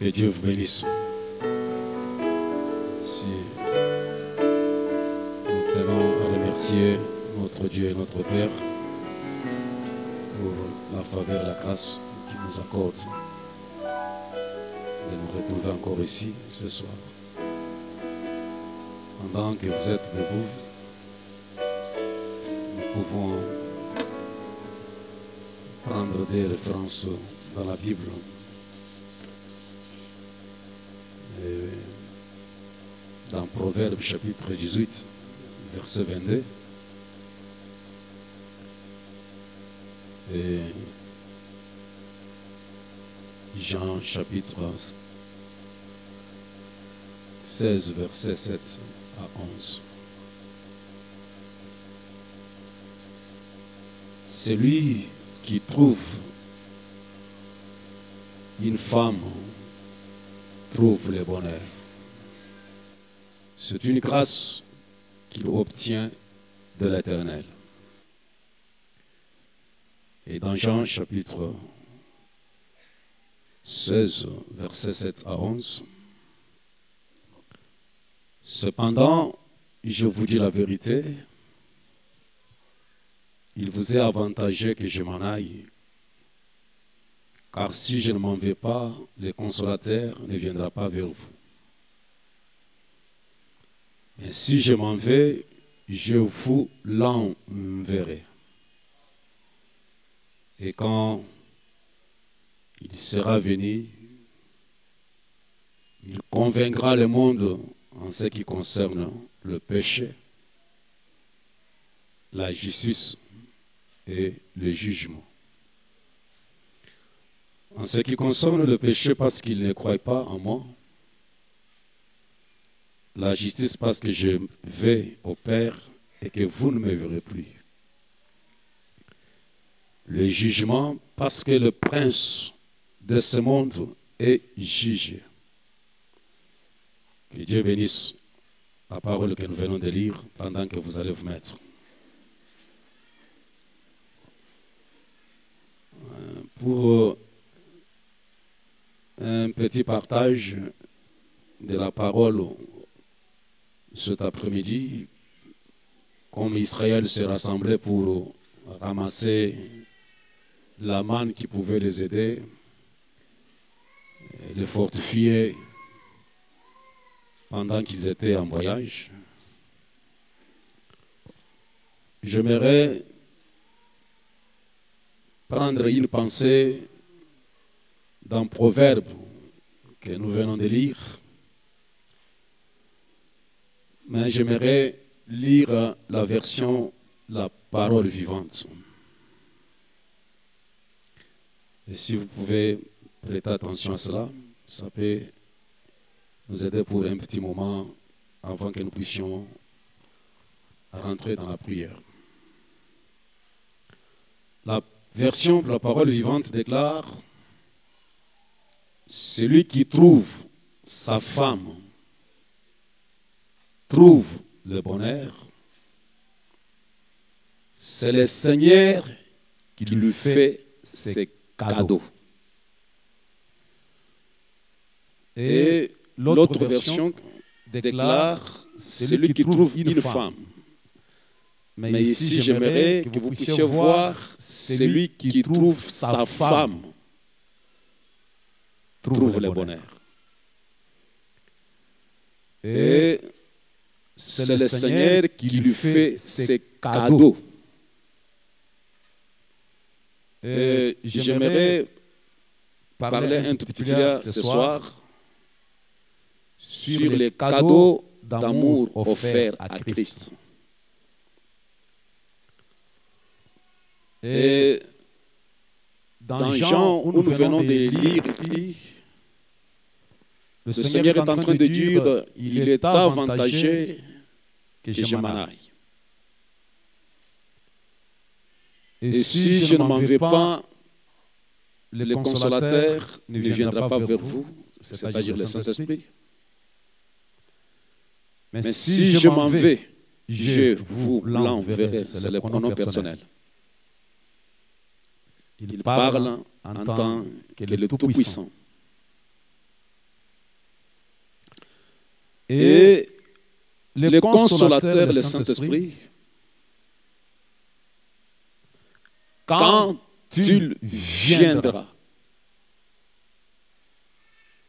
Que Dieu vous bénisse. Si nous tenons à remercier notre Dieu et notre Père pour la faveur et la grâce qu'il nous accorde de nous retrouver encore ici ce soir. Pendant que vous êtes debout, nous pouvons prendre des références dans la Bible. Et dans Proverbes chapitre 18, verset 22, et Jean chapitre 16, verset 7 à 11. Celui qui trouve une femme trouve le bonheur. C'est une grâce qu'il obtient de l'Éternel. Et dans Jean chapitre 16, versets 7 à 11, cependant, je vous dis la vérité, il vous est avantageux que je m'en aille, car si je ne m'en vais pas, le consolateur ne viendra pas vers vous. Et si je m'en vais, je vous l'enverrai. Et quand il sera venu, il convaincra le monde en ce qui concerne le péché, la justice et le jugement. En ce qui concerne le péché, parce qu'il ne croit pas en moi, la justice parce que je vais au Père et que vous ne me verrez plus. Le jugement parce que le prince de ce monde est jugé. Que Dieu bénisse la parole que nous venons de lire pendant que vous allez vous mettre. Pour un petit partage de la parole cet après-midi, comme Israël se rassemblait pour ramasser la manne qui pouvait les aider, les fortifier pendant qu'ils étaient en voyage, j'aimerais prendre une pensée dans Proverbe que nous venons de lire, mais j'aimerais lire la version La Parole Vivante. Et si vous pouvez prêter attention à cela, ça peut nous aider pour un petit moment avant que nous puissions rentrer dans la prière. La version de La Parole Vivante déclare: celui qui trouve sa femme trouve le bonheur, c'est le Seigneur qui lui fait ses cadeaux. Et l'autre version déclare: celui qui trouve une femme. Mais ici, j'aimerais que vous puissiez voir celui qui trouve sa femme trouve le bonheur. Et c'est le Seigneur qui lui fait ses cadeaux. Et j'aimerais parler un tout petit peu ce soir sur les cadeaux d'amour offerts à Christ. Et dans Jean, où nous venons de lire, le Seigneur est en train de dire: il est avantageux que je m'en aille. Et si je ne m'en vais pas, le consolateur ne viendra pas vers vous, c'est-à-dire le Saint-Esprit. Mais si je m'en vais, je vous l'enverrai. C'est le pronom personnel. Il parle en tant que le Tout-Puissant. Et le consolateur, le Saint-Esprit, quand il viendra,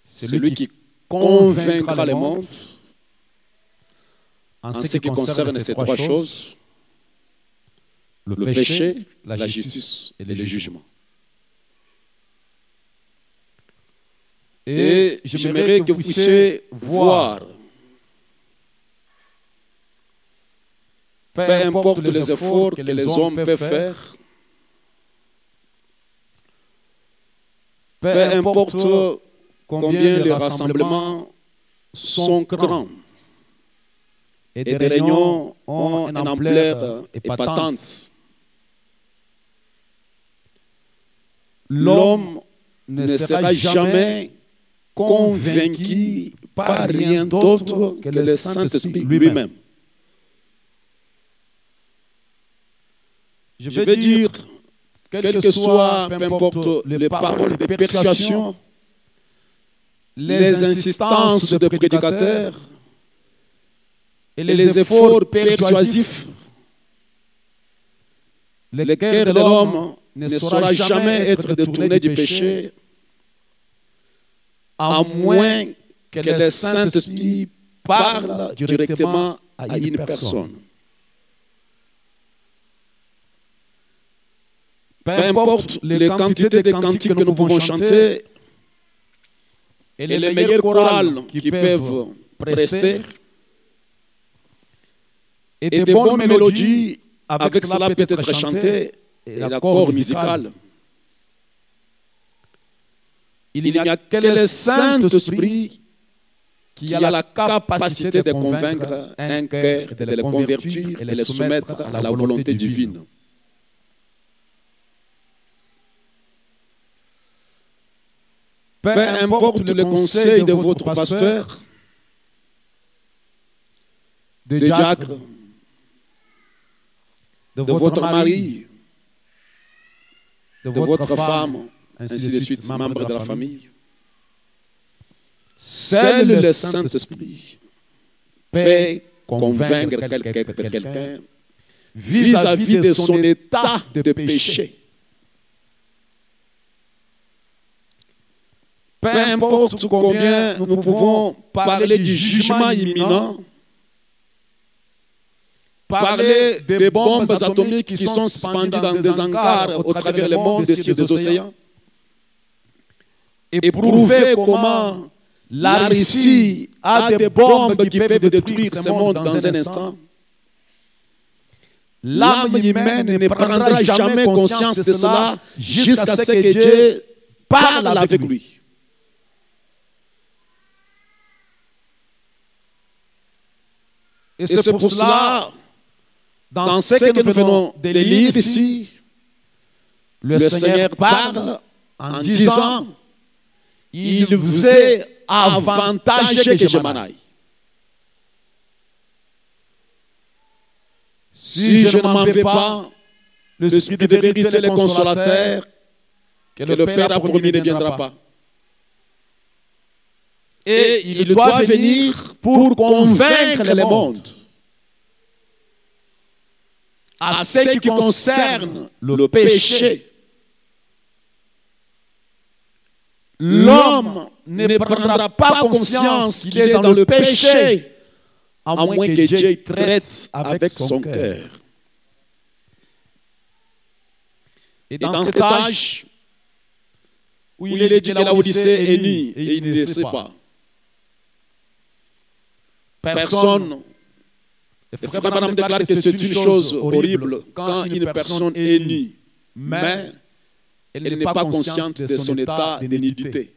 celui qui convaincra le monde en ce qui concerne ces trois choses, le péché, la justice et le jugement. Et j'aimerais que vous puissiez voir, peu importe les efforts que les hommes peuvent faire, peu importe combien les rassemblements sont grands et des réunions ont une ampleur épatante, l'homme ne sera jamais convaincu par rien d'autre que le Saint-Esprit lui-même. Je veux dire, quel que soit, peu importe les paroles de persuasion, les insistances des prédicateurs et les efforts persuasifs, le cœur de l'homme ne saura jamais être détourné du péché, à moins que le Saint-Esprit parle directement à une personne. Peu importe les quantités de cantiques que nous pouvons chanter et les meilleurs chorales qui peuvent prester, et de bonnes mélodies avec cela peut être chanté, et l'accord musical. Il n'y a que le Saint-Esprit qui a la capacité de convaincre un cœur, de le convertir et de le soumettre à la volonté divine. Peu importe le conseil de votre pasteur, de diacre, de votre mari, de votre femme, ainsi de suite, membre de la famille. Seul le Saint-Esprit peut convaincre quelqu'un vis-à-vis de son état de péché. Peu importe combien nous pouvons parler du jugement imminent, parler des bombes atomiques qui sont suspendues dans des hangars au travers le monde et sur des océans, et prouver comment la Russie a des bombes qui peuvent détruire ce monde dans un instant. L'âme humaine ne prendra jamais conscience de cela jusqu'à ce que Dieu parle avec lui. Et c'est pour cela, dans ce que nous venons de lire ici, le Seigneur parle en disant, il vous est avantageux que je m'en aille. Si je ne m'en vais pas, l'Esprit de vérité, le consolateur, que le Père a promis ne viendra pas. Et il doit venir pour convaincre le monde à ce qui concerne le péché. L'homme ne prendra pas conscience qu'il est dans le péché, à moins que Dieu traite avec son cœur. Et dans cet âge où il est dit que la Odyssée est nue et il ne le sait pas, personne, le frère Branham déclare que c'est une chose horrible quand une personne est nue, mais elle n'est pas consciente de son état de nudité.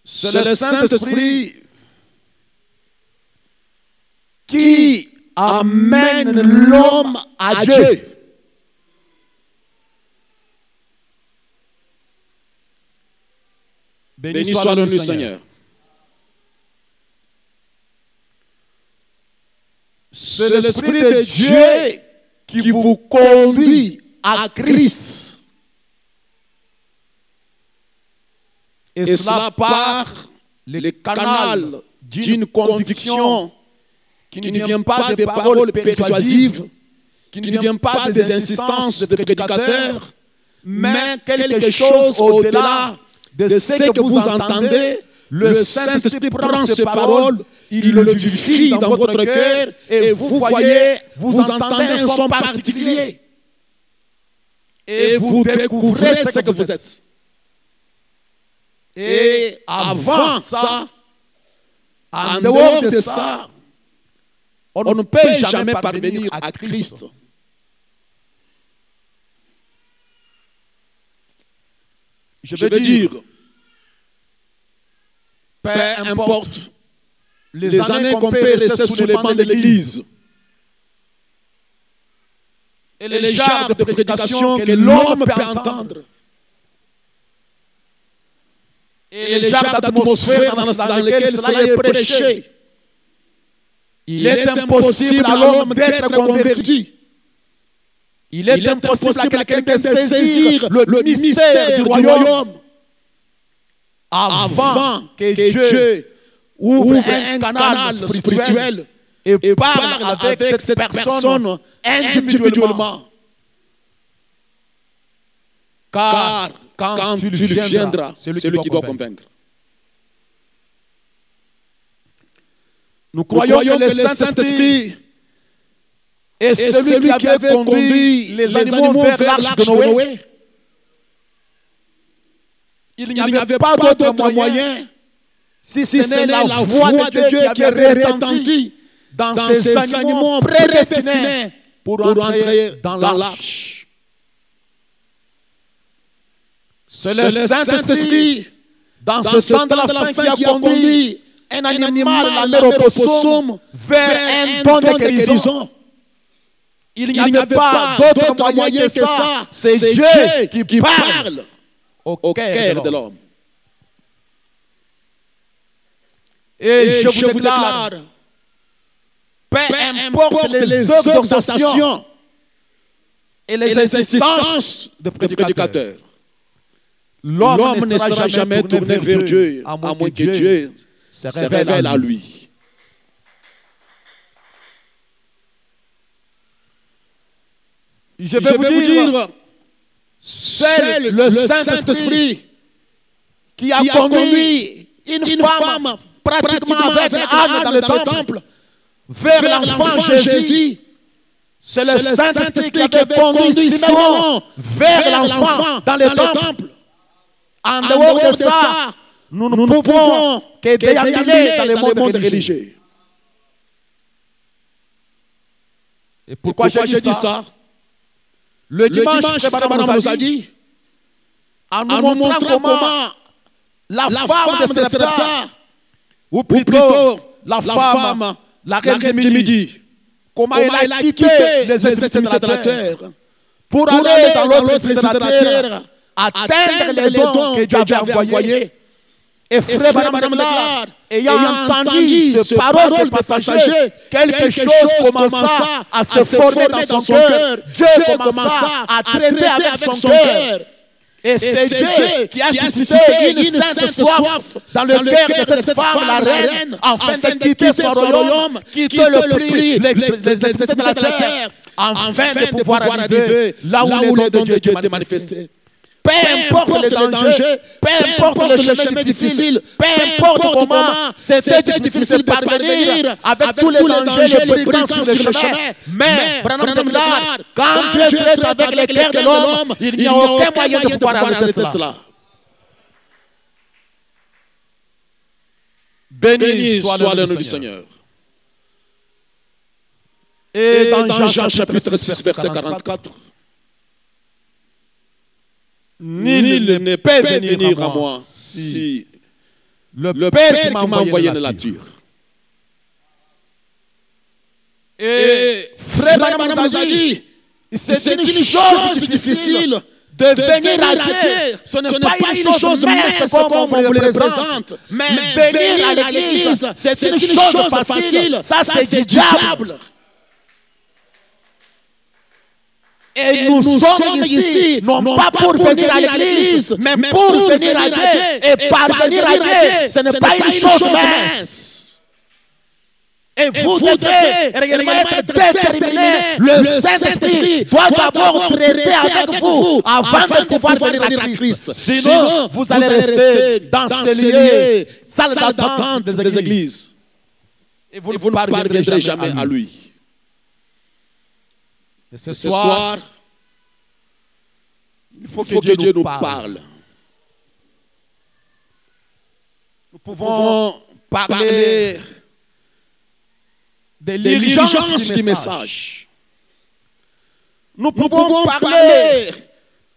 C'est le Saint-Esprit qui amène l'homme à Dieu. Béni soit le Seigneur. C'est l'Esprit de Dieu qui vous conduit à Christ. Et cela par le canal d'une conviction qui ne vient pas des paroles persuasives, qui ne vient pas des insistances de prédicateurs, mais quelque chose au-delà de ce que vous entendez. Le Saint-Esprit prend ces paroles, il le vivifie dans votre cœur et vous voyez, vous entendez un son particulier. Et vous découvrez ce que vous êtes. Et avant ça, en dehors de ça, on ne peut jamais parvenir à Christ. Je veux dire, peu importe les années qu'on peut rester sous les bancs de l'Église et les genres de prédication que l'homme peut entendre et les genres d'atmosphère dans lesquels cela est prêché, il est impossible à l'homme d'être converti. Il est impossible à quelqu'un de saisir le mystère du royaume avant que Dieu ouvre un canal spirituel et parle avec cette personne individuellement. Car quand tu viendras, c'est lui qui doit convaincre. Nous croyons que le Saint-Esprit est celui qui avait conduit les animaux vers l'arche de Noé. Il n'y avait pas d'autre moyen si ce n'est la voix de Dieu qui avait retenti dans ces animaux prédestinés pour entrer dans l'arche. C'est le Saint-Esprit, dans ce temps de la fin, qui a conduit un animal, la mère opossum, vers un don de guérison. Il n'y avait pas d'autre moyen que ça. C'est Dieu qui parle au cœur de l'homme. Et je vous déclare, peu importe les exhortations et les insistances de prédicateurs, l'homme ne sera jamais tourné vers Dieu, à moins que Dieu se révèle à lui. Je vais vous dire, seul le Saint-Esprit qui a conduit une femme pratiquement avec âne dans le temple vers l'enfant Jésus. C'est le Saint-Esprit qui avait conduit Simeon vers l'enfant dans le temple. En dehors de ça, nous ne pouvons que déambuler dans le monde religieux. Et pourquoi j'ai dit ça? Le dimanche, Frère Branham nous a dit, en nous montrant comment la femme de Sarepta, ou plutôt la femme, la reine du Midi, comment elle a quitté les extrémités de la terre pour aller dans l'autre extrémité de la terre, atteindre les dons que Dieu avait envoyés. Et Frère Branham déclare, ayant entendu ces paroles passagères, quelque chose commença à se former dans son cœur. Dieu commença à traiter avec son cœur. Et c'est Dieu qui a suscité une sainte soif dans le cœur de cette femme, la reine, afin de quitter son royaume, quitter le prix, les extrémités de la terre, afin de pouvoir arriver là où les dons de Dieu étaient manifestés. Peu importe les dangers, peu importe le chemin difficile, peu importe comment c'était difficile de parvenir avec tous les dangers, les brigands sur le chemin. Mais, Branham déclare, quand Dieu traite avec les cœurs de l'homme, il n'y a aucun moyen de pouvoir arrêter cela. Béni soit le nom du Seigneur. Et dans Jean chapitre 6, verset 44, nul ne peut venir à moi si le Père qui m'a envoyé ne l'attire. Et Frère Branham nous a dit, c'est une chose difficile de venir à Dieu. Ce n'est pas une chose mince comme on vous le présente. Mais venir à l'église, c'est une chose facile. Ça, c'est du diable. Et nous sommes ici, non pas pour venir à l'église, mais pour venir à Dieu. Et parvenir à Dieu, ce n'est pas une chose mince. Et vous devez réellement être déterminé. Le Saint-Esprit doit d'abord traiter avec vous avant de pouvoir venir à Christ. Sinon, vous allez rester dans ces lieux, salle d'attente des églises. Et vous ne parviendrez jamais à lui. Et ce soir, il faut que Dieu nous parle. Nous pouvons parler de l'urgence du message. Nous pouvons parler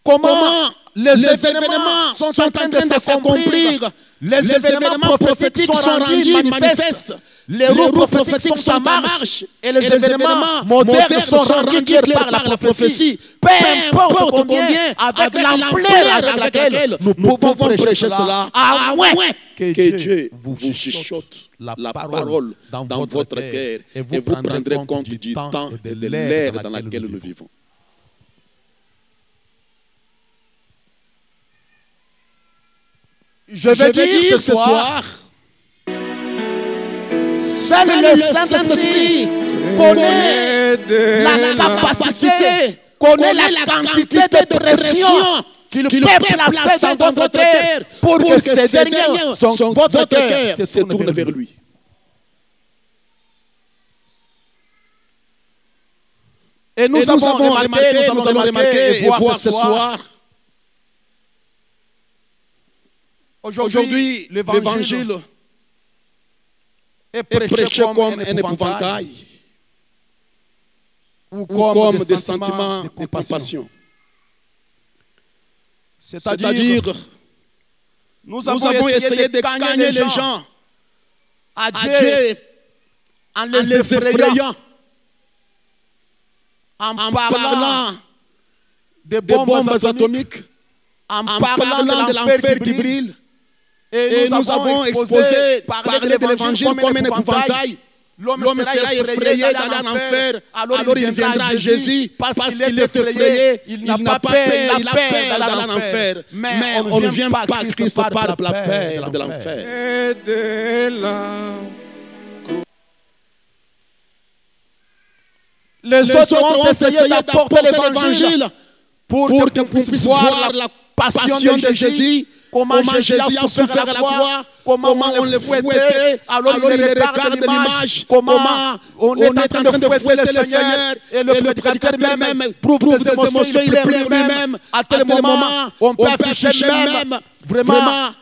comment les événements sont en train de s'accomplir. Les événements prophétiques sont rendus manifestes. Les roues prophétiques sont en marche. Et les événements modernes sont rendus par la prophétie. Peu importe combien, avec l'ampleur avec laquelle nous pouvons prêcher cela, à moins que Dieu vous chuchote la parole dans votre cœur et vous prendrez compte du temps et de l'ère dans laquelle nous vivons. Je veux dire ce soir, seul le Saint-Esprit connaît la capacité, connaît la quantité de pression qu'il peut placer dans votre cœur pour que ces derniers, votre cœur se tourne vers lui. Et nous avons remarqué, nous allons remarquer et voir ce soir. Aujourd'hui, l'évangile est prêché comme un épouvantail ou comme des sentiments de compassion. C'est-à-dire, nous avons essayé de gagner les gens à Dieu en les effrayant, en parlant des bombes atomiques, en parlant de l'enfer qui brille. Et nous avons exposé, parlé de l'évangile comme un épouvantail. L'homme sera effrayé d'aller en enfer, alors il viendra à Jésus parce qu'il est effrayé, il n'a pas peur, il a peur d'aller en enfer. Mais on ne vient pas à Christ par la peur de l'enfer. Les autres ont essayé d'apporter l'évangile pour que vous puissiez voir la passion de Jésus. Comment Jésus a souffert à la croix, comment on le fouettait, alors il regarde l'image, comment on est en train de fouetter le Seigneur, et le prédicateur même prouve des émotions, il pleure lui-même, à tel moment, on peut afficher même vraiment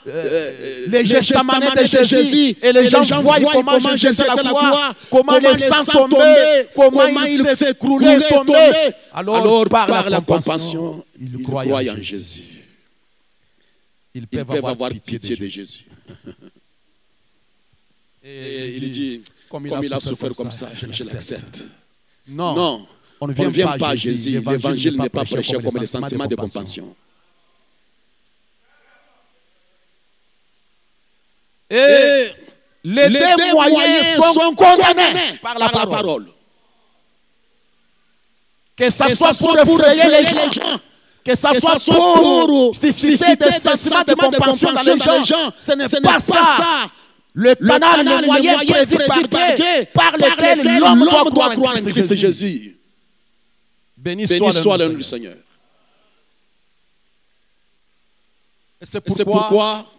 les gestes de Jésus, et les gens voient comment Jésus à la croix, comment les sangs tombaient, comment il s'est écroulé, tombé. Alors par la compassion, ils croient en Jésus. Ils peuvent avoir pitié de Jésus. Et il dit, comme il a souffert comme ça, je l'accepte. Non, on ne vient pas à Jésus. L'évangile n'est pas prêché comme les sentiments de compassion. Et les deux moyens sont condamnés par la parole. Que ce soit pour effrayer les gens, que ça soit pour susciter des sentiments de compassion dans les gens, ce n'est pas ça. Le canal, le moyen prévu par Dieu, par lequel l'homme doit croire en Christ Jésus. Béni soit le nom du Seigneur. Et c'est pourquoi,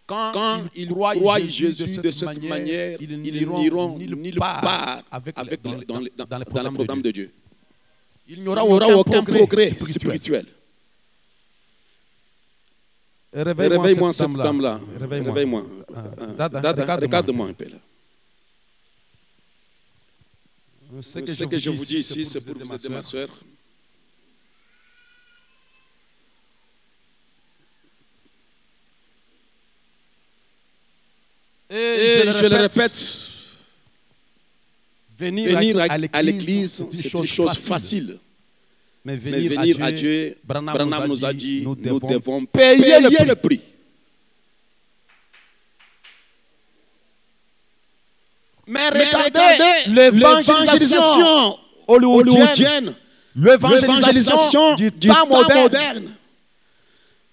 quand ils croient Jésus de cette manière, ils n'iront nulle part dans le programme de Dieu. Il n'y aura aucun progrès spirituel. Réveille-moi cette dame-là. Réveille-moi. Regarde-moi un peu là. Ce que je vous dis ici, c'est pour vous aider, ma soeur. Et je le répète, venir à l'église, c'est une chose facile. Mais venir à Dieu, Branham nous a dit, nous devons payer le prix. Mais regardez l'évangélisation hollywoodienne, l'évangélisation du temps moderne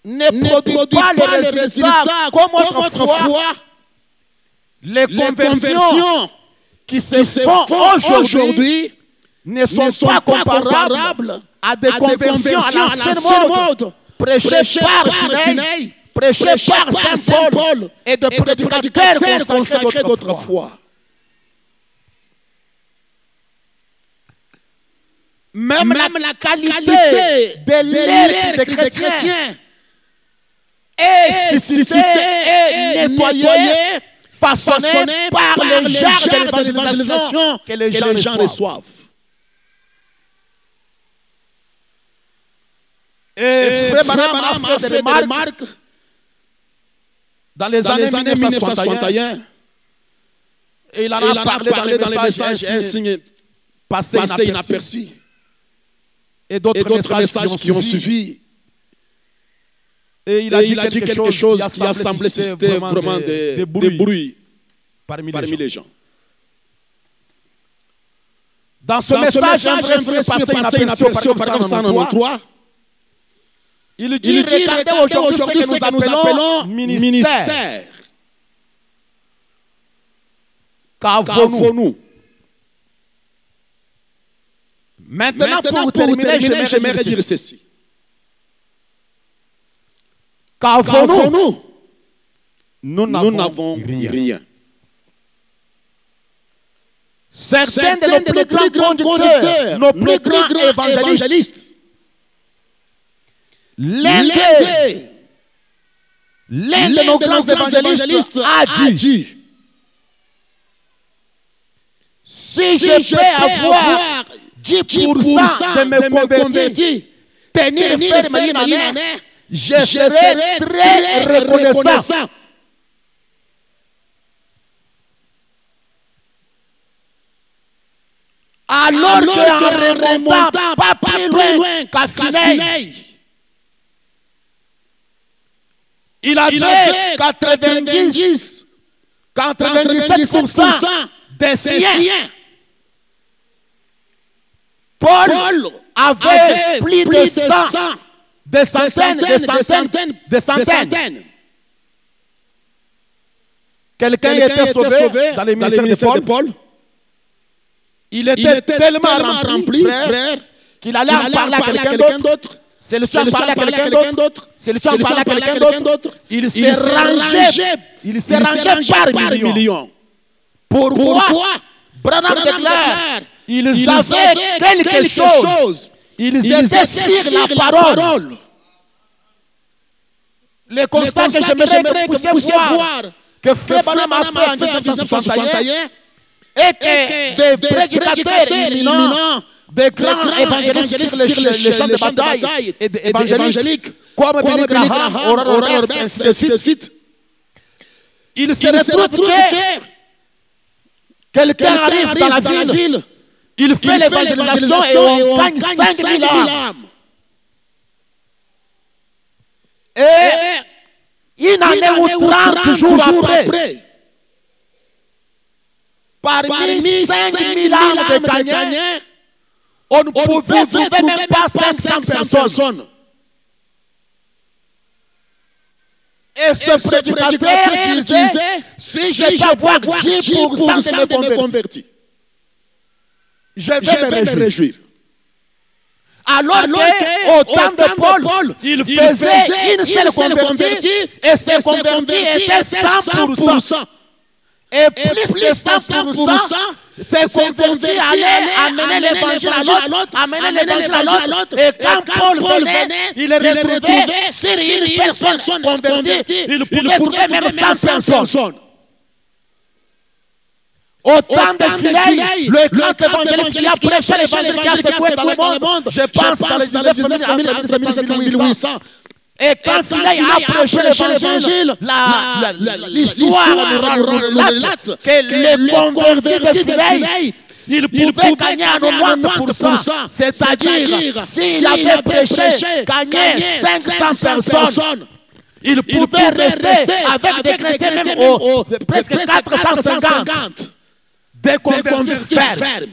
ne produit pas les résultats comme autrefois. Les conversions qui se font aujourd'hui ne sont pas comparables à des conversions à l'ancien mode, prêchées par Finney, prêchées par Saint Paul et de prédicateurs consacrés d'autrefois. Même la qualité de l'ère des chrétiens est suscitée et nettoyée, façonnée par les genres d'évangélisation que les gens reçoivent. Et Frère Branham a fait des remarques dans les années 1961. Et il en a parlé dans les messages un signe passé inaperçu. Et d'autres messages qui ont suivi. Et il a dit quelque chose qui a semblé susciter vraiment des bruits parmi les gens. Dans ce message, j'aimerais passer inaperçu par ça en 3. Il dit, regardez aujourd'hui ce que nous appelons ministère. Qu'avons-nous? Maintenant, pour terminer, j'aimerais dire ceci. Qu'avons-nous? Nous n'avons rien. Certains de nos plus grands conducteurs, nos plus grands évangélistes, l'un de nos grands évangélistes a dit, si je peux avoir 10% de mes convertis, tenir ferme une année, je serai très reconnaissant. Alors qu'en remontant pas plus loin qu'à Finney, il avait 97% des siens. Paul avait plus de 100, des centaines. Quelqu'un était sauvé dans les ministères de Paul. Il était tellement rempli, frère, qu'il allait en parler à quelqu'un d'autre. C'est le seul parler à quelqu'un d'autre. C'est le seul parler à quelqu'un d'autre. Il s'est rangé par millions. Pourquoi? Branham déclare, ils avaient quelque chose. Ils étaient sur la parole. Le constat que j'aimerais que vous puissiez voir, que Frère Branham a fait en 1961, et que des prédicateurs éminents, des grands évangélistes sur les champs de bataille et évangéliques, comme Billy Graham, Oral Roberts, ainsi de suite, il se retrouve que quelqu'un arrive dans la ville, il fait l'évangélisation et on gagne 5000 âmes. Et une année ou 30 jours après, parmi 5000 âmes de gagnants, on ne pouvait trouver même pas 500 personnes. Et ce prédicateur disait, si je peux avoir 10% de mes convertis, je vais me réjouir. Alors qu'au temps de Paul, il faisait une seule convertie et ses convertis étaient 100%. Et plus de 100%, ces convertis allaient amener l'évangile à l'autre, amener l'évangile à l'autre. Et quand Paul venait, il retrouvait sur une personne convertie, il pouvait trouver même 100 personnes. Au temps de Finney, le grand évangéliste qui a prêché l'évangile qui a secoué dans le monde, je pense dans les années 1800. Et quand Finney a prêché l'évangile, l'histoire nous relate que les convertis de Finney, il pouvait gagner en 90%. C'est-à-dire, s'il avait prêché, gagner 500 personnes, il pouvait rester avec des chrétiens même presque 450. Des convertis fermes.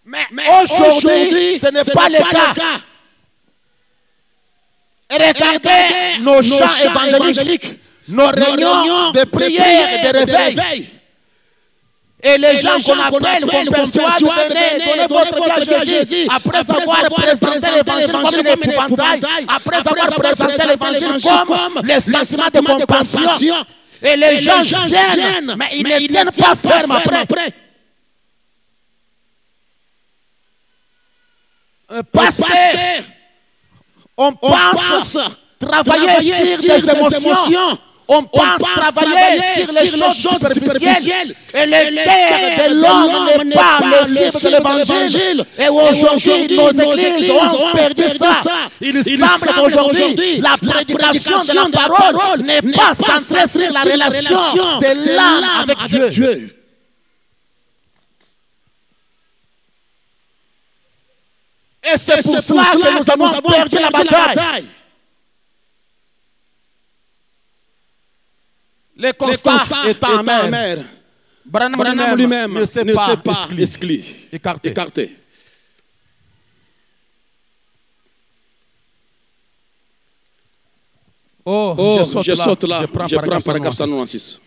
Mais aujourd'hui, ce n'est pas le cas. Regardez nos chants évangéliques, nos réunions de prière et de réveil. Et les gens qu'on appelle, qu'on persuade, donnez votre vie à Jésus. Après avoir présenté l'évangile comme un épouvantail, après avoir présenté l'évangile comme les sentiments de compassion, et les gens viennent, mais ils ne tiennent pas ferme après. Parce que on pense travailler sur des émotions. On pense travailler sur les choses superficielles. Et le cœur de l'homme n'est pas le cible de l'évangile. Et aujourd'hui, nos églises ont perdu ça. Il semble qu'aujourd'hui, la prédication de la parole n'est pas centrée sur la relation de l'âme avec Dieu. Et c'est pour cela que nous avons perdu la bataille. Le constat étant amer. Branham lui-même ne s'est pas exclu, écarté. Je saute là, je prends paragraphe 196.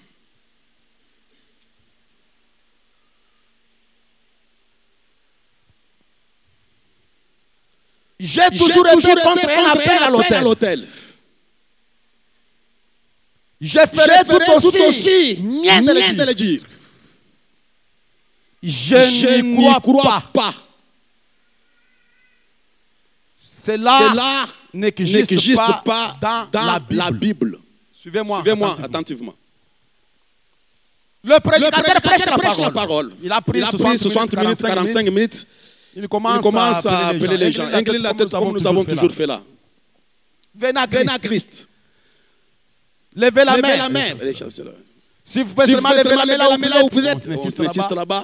J'ai toujours été contre un appel à l'autel. Je ferai tout aussi, rien de le dire. Je n'y crois pas. Cela n'existe pas dans la Bible. Suivez-moi attentivement. Le prédicateur prêche la parole. Il a pris 60 minutes, 45 minutes. Il commence à appeler les gens. Inclinez la tête comme nous avons toujours fait là. Venez à Christ. Levez la main. Si vous pouvez seulement lever la main là où vous êtes, on insiste là-bas.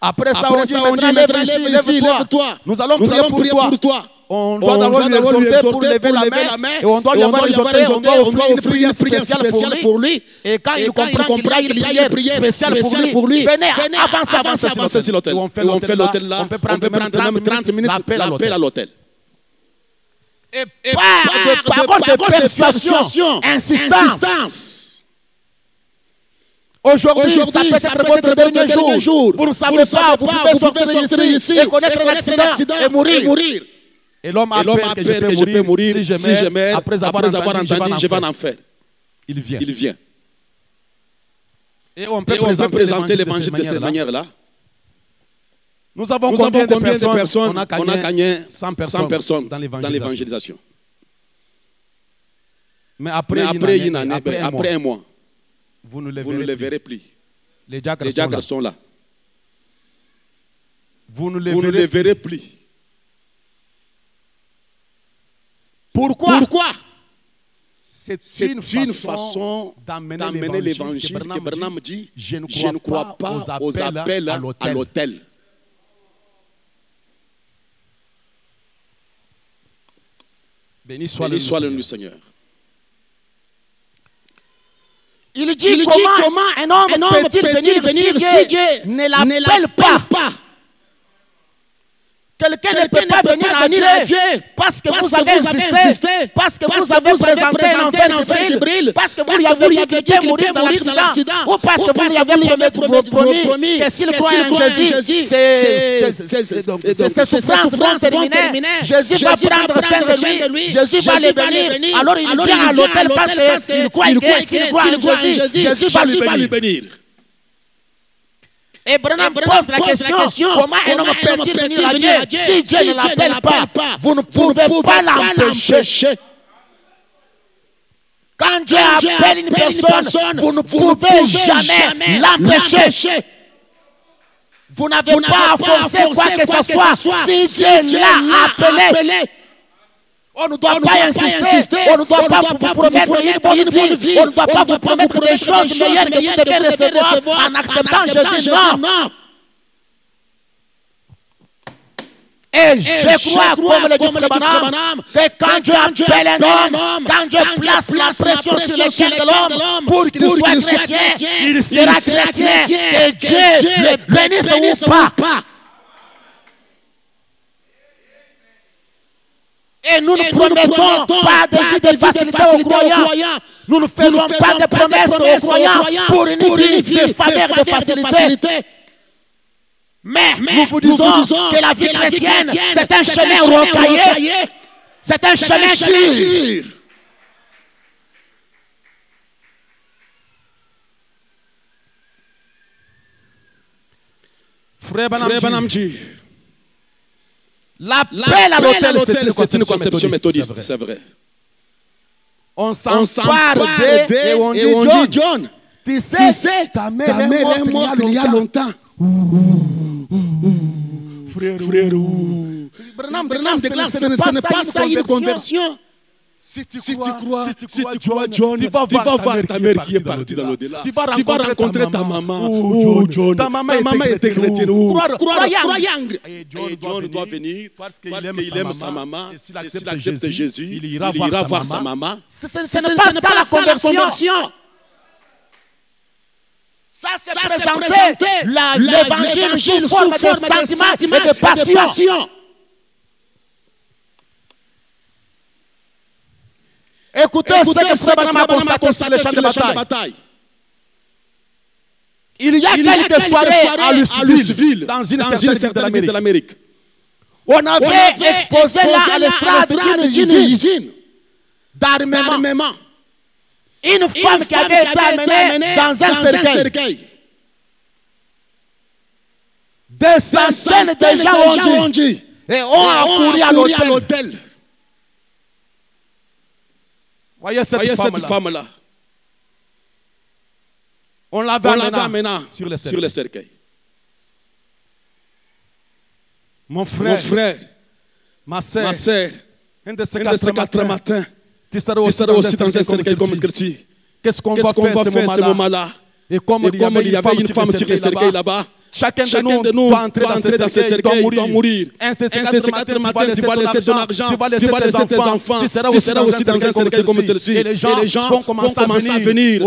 Après ça, on dit lève-toi. Nous allons prier pour toi. On doit d'abord lui exhorter pour lever la main. Et on doit lui exhorter, on doit offrir une prière spéciale pour lui. Et quand il comprend qu'il y a une prière spéciale pour lui, venez, avancez sur l'autel. On fait l'autel là, on peut prendre même 30 minutes l'appel à l'autel. Et pas de parole de persuasion, insistance. Aujourd'hui, ça peut être votre dernier jour. Vous ne savez pas, vous pouvez sortir ici et connaître l'accident et mourir. Et l'homme appelle que je peux mourir si je meurs. Après avoir entendu, je vais en enfer. Il vient. Et on peut présenter l'évangile de cette manière-là. Nous avons combien de personnes? On a gagné 100 personnes dans l'évangélisation. Mais après un mois, vous ne les verrez plus. Les diacres sont là. Vous ne les verrez plus. Pourquoi? C'est une façon d'amener l'évangile que Branham dit, je ne crois pas aux appels à l'autel. Béni soit le nom du Seigneur. Il dit comment un homme peut-il venir si Dieu ne l'appelle pas. Quelqu'un ne peut pas venir à Dieu parce que vous avez insisté, parce que vous avez présenté un enfant fébrile, parce que vous lui avez dit que Dieu mourir dans l'accident, ou parce que vous lui avez promis que s'il croit en Jésus, ses souffrances seront terminées. Jésus va prendre soin de lui, Jésus va le bénir. Alors il vient à l'autel parce qu'il croit que s'il croit en Jésus, Jésus va lui bénir. Et Branham pose la question, comment un homme peut-il venir à Dieu si Dieu ne l'appelle pas? Vous ne pouvez pas l'empêcher. Quand Dieu appelle une personne, vous ne pouvez jamais l'empêcher. Vous n'avez pas à forcer quoi que ce soit. Si Dieu l'a appelé, on ne doit pas insister, on ne doit pas vous promettre une bonne vie, on ne doit pas vous promettre des choses meilleures que vous devez recevoir en acceptant Jésus. Non. Et je crois, comme le dit Branham, que quand Dieu appelle un homme, quand Dieu place la pression sur le cœur de l'homme pour qu'il soit chrétien, il sera chrétien, que Dieu le bénisse ou pas. Et nous ne promettons pas de vie de facilité aux croyants. Nous ne faisons pas de promesses aux croyants pour une vie de faveur et de facilité. Mais nous vous disons que la vie chrétienne, c'est un chemin rocaillé. C'est un chemin dur. Frère Banamji, l'appel à l'autel, c'est une conception méthodiste, c'est vrai. On s'empare d'eux et on dit, John, tu sais, ta mère est morte il y a longtemps. Frère, Branham déclare, ce n'est pas ça une conversion. Si tu crois, John, tu vas voir ta mère qui est partie dans l'au-delà. Tu vas rencontrer ta maman. Oh, John, ta maman était chrétienne. Croyant. Et John doit venir parce qu'il aime sa maman. Et s'il accepte Jésus, il ira voir sa maman. Ce n'est pas ça la conversion. Ça, c'est présenter l'évangile sous forme de sentiments et de passion. Écoutez ce que Frère Branham a constaté sur le champ de bataille. Il y a quelques soirées à Louisville, dans une certaine ville de l'Amérique. On avait exposé là à l'estrade d'une usine d'armement. Une femme qui avait été amenée dans un cercueil. Des centaines de gens ont dit et ont accouru à l'hôtel. Voyez cette femme-là. On l'avait amenée sur le cercueil. Mon frère, ma soeur, un de ces 4 matins, tu seras aussi dans un cercueil comme ceci. Qu'est-ce qu'on va faire à ce moment-là? Et comme il y avait une femme sur le cercueil là-bas, chacun de nous doit entrer dans ce cercueil, doit mourir. Un de ces 4 matins, tu vas laisser ton argent, tu vas laisser tes enfants, tu seras aussi dans un cercueil comme celui-ci. Et les gens vont commencer à venir.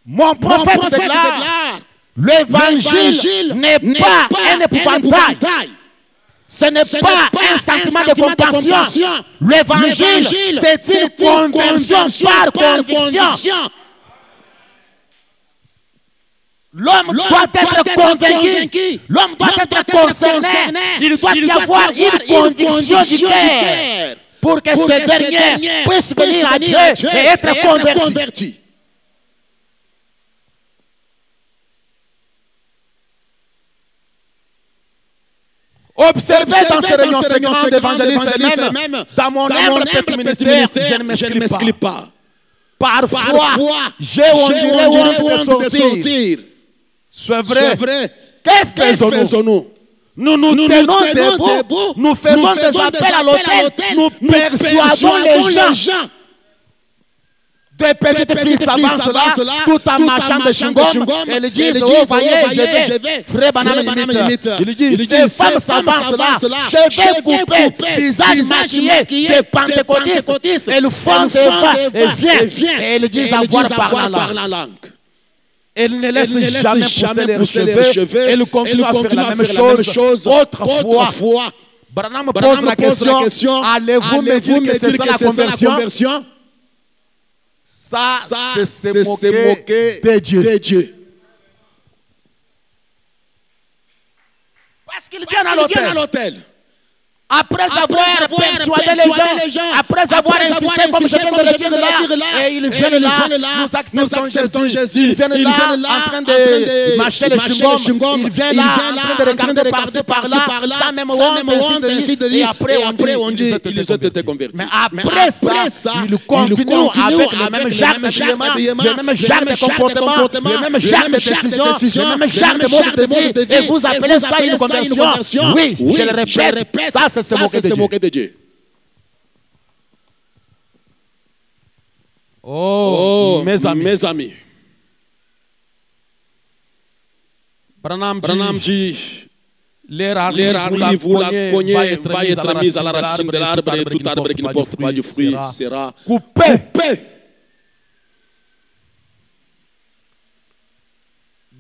Mon prophète déclare, l'évangile n'est pas un épouvantail. Ce n'est pas un sentiment de compassion. L'évangile, c'est une conversion par conviction. L'homme doit être convaincu. L'homme doit être concerné. Il doit y avoir une conviction du cœur pour que ce dernier puisse venir à Dieu et être converti. Observez dans ces réunions d'évangélistes même, dans mon humble petit ministère, je ne m'exclus pas. Parfois, j'ai honte de sortir. C'est vrai. Que faisons-nous? Nous nous tenons debout, nous faisons des appels à l'autel, nous persuadons les gens. Des petites filles s'avancent là, tout en marchant de chewing-gum, et ils disent, oh, voyez, je vais. Frère Branham imite. Il dit, ces femmes s'avancent là, cheveux coupés, visage maquillé, des pentecôtistes, elles font des pas, et viennent, et ils disent avoir par la langue. Elles ne laissent jamais pousser leurs cheveux, elles continuent à faire la même chose. Autrefois, Branham pose la question, allez-vous me dire que c'est ça la conversion? Ça, c'est se moquer de Dieu. Parce qu'ils viennent à l'hôtel. Après avoir persuadé les gens, après avoir incité, comme je viens de le dire là, et ils viennent là, nous acceptons Jésus. Ils viennent là en train de mâcher le chewing-gum. Ils viennent là en train de regarder par-ci par-là, sans même honte, ainsi de dire. Et après on dit ils ont été convertis. Mais après ça, ils continuent avec le même genre d'habillement, le même genre de comportement, le même genre de décision, le même genre de mode de vie. Et vous appelez ça une conversion? Oui, je le répète, ça c'est se moquer de Dieu. Oh, mes amis. Branham dit, l'air vous la cognez va être mise à la racine de l'arbre et tout arbre qui ne porte pas du fruit sera coupé.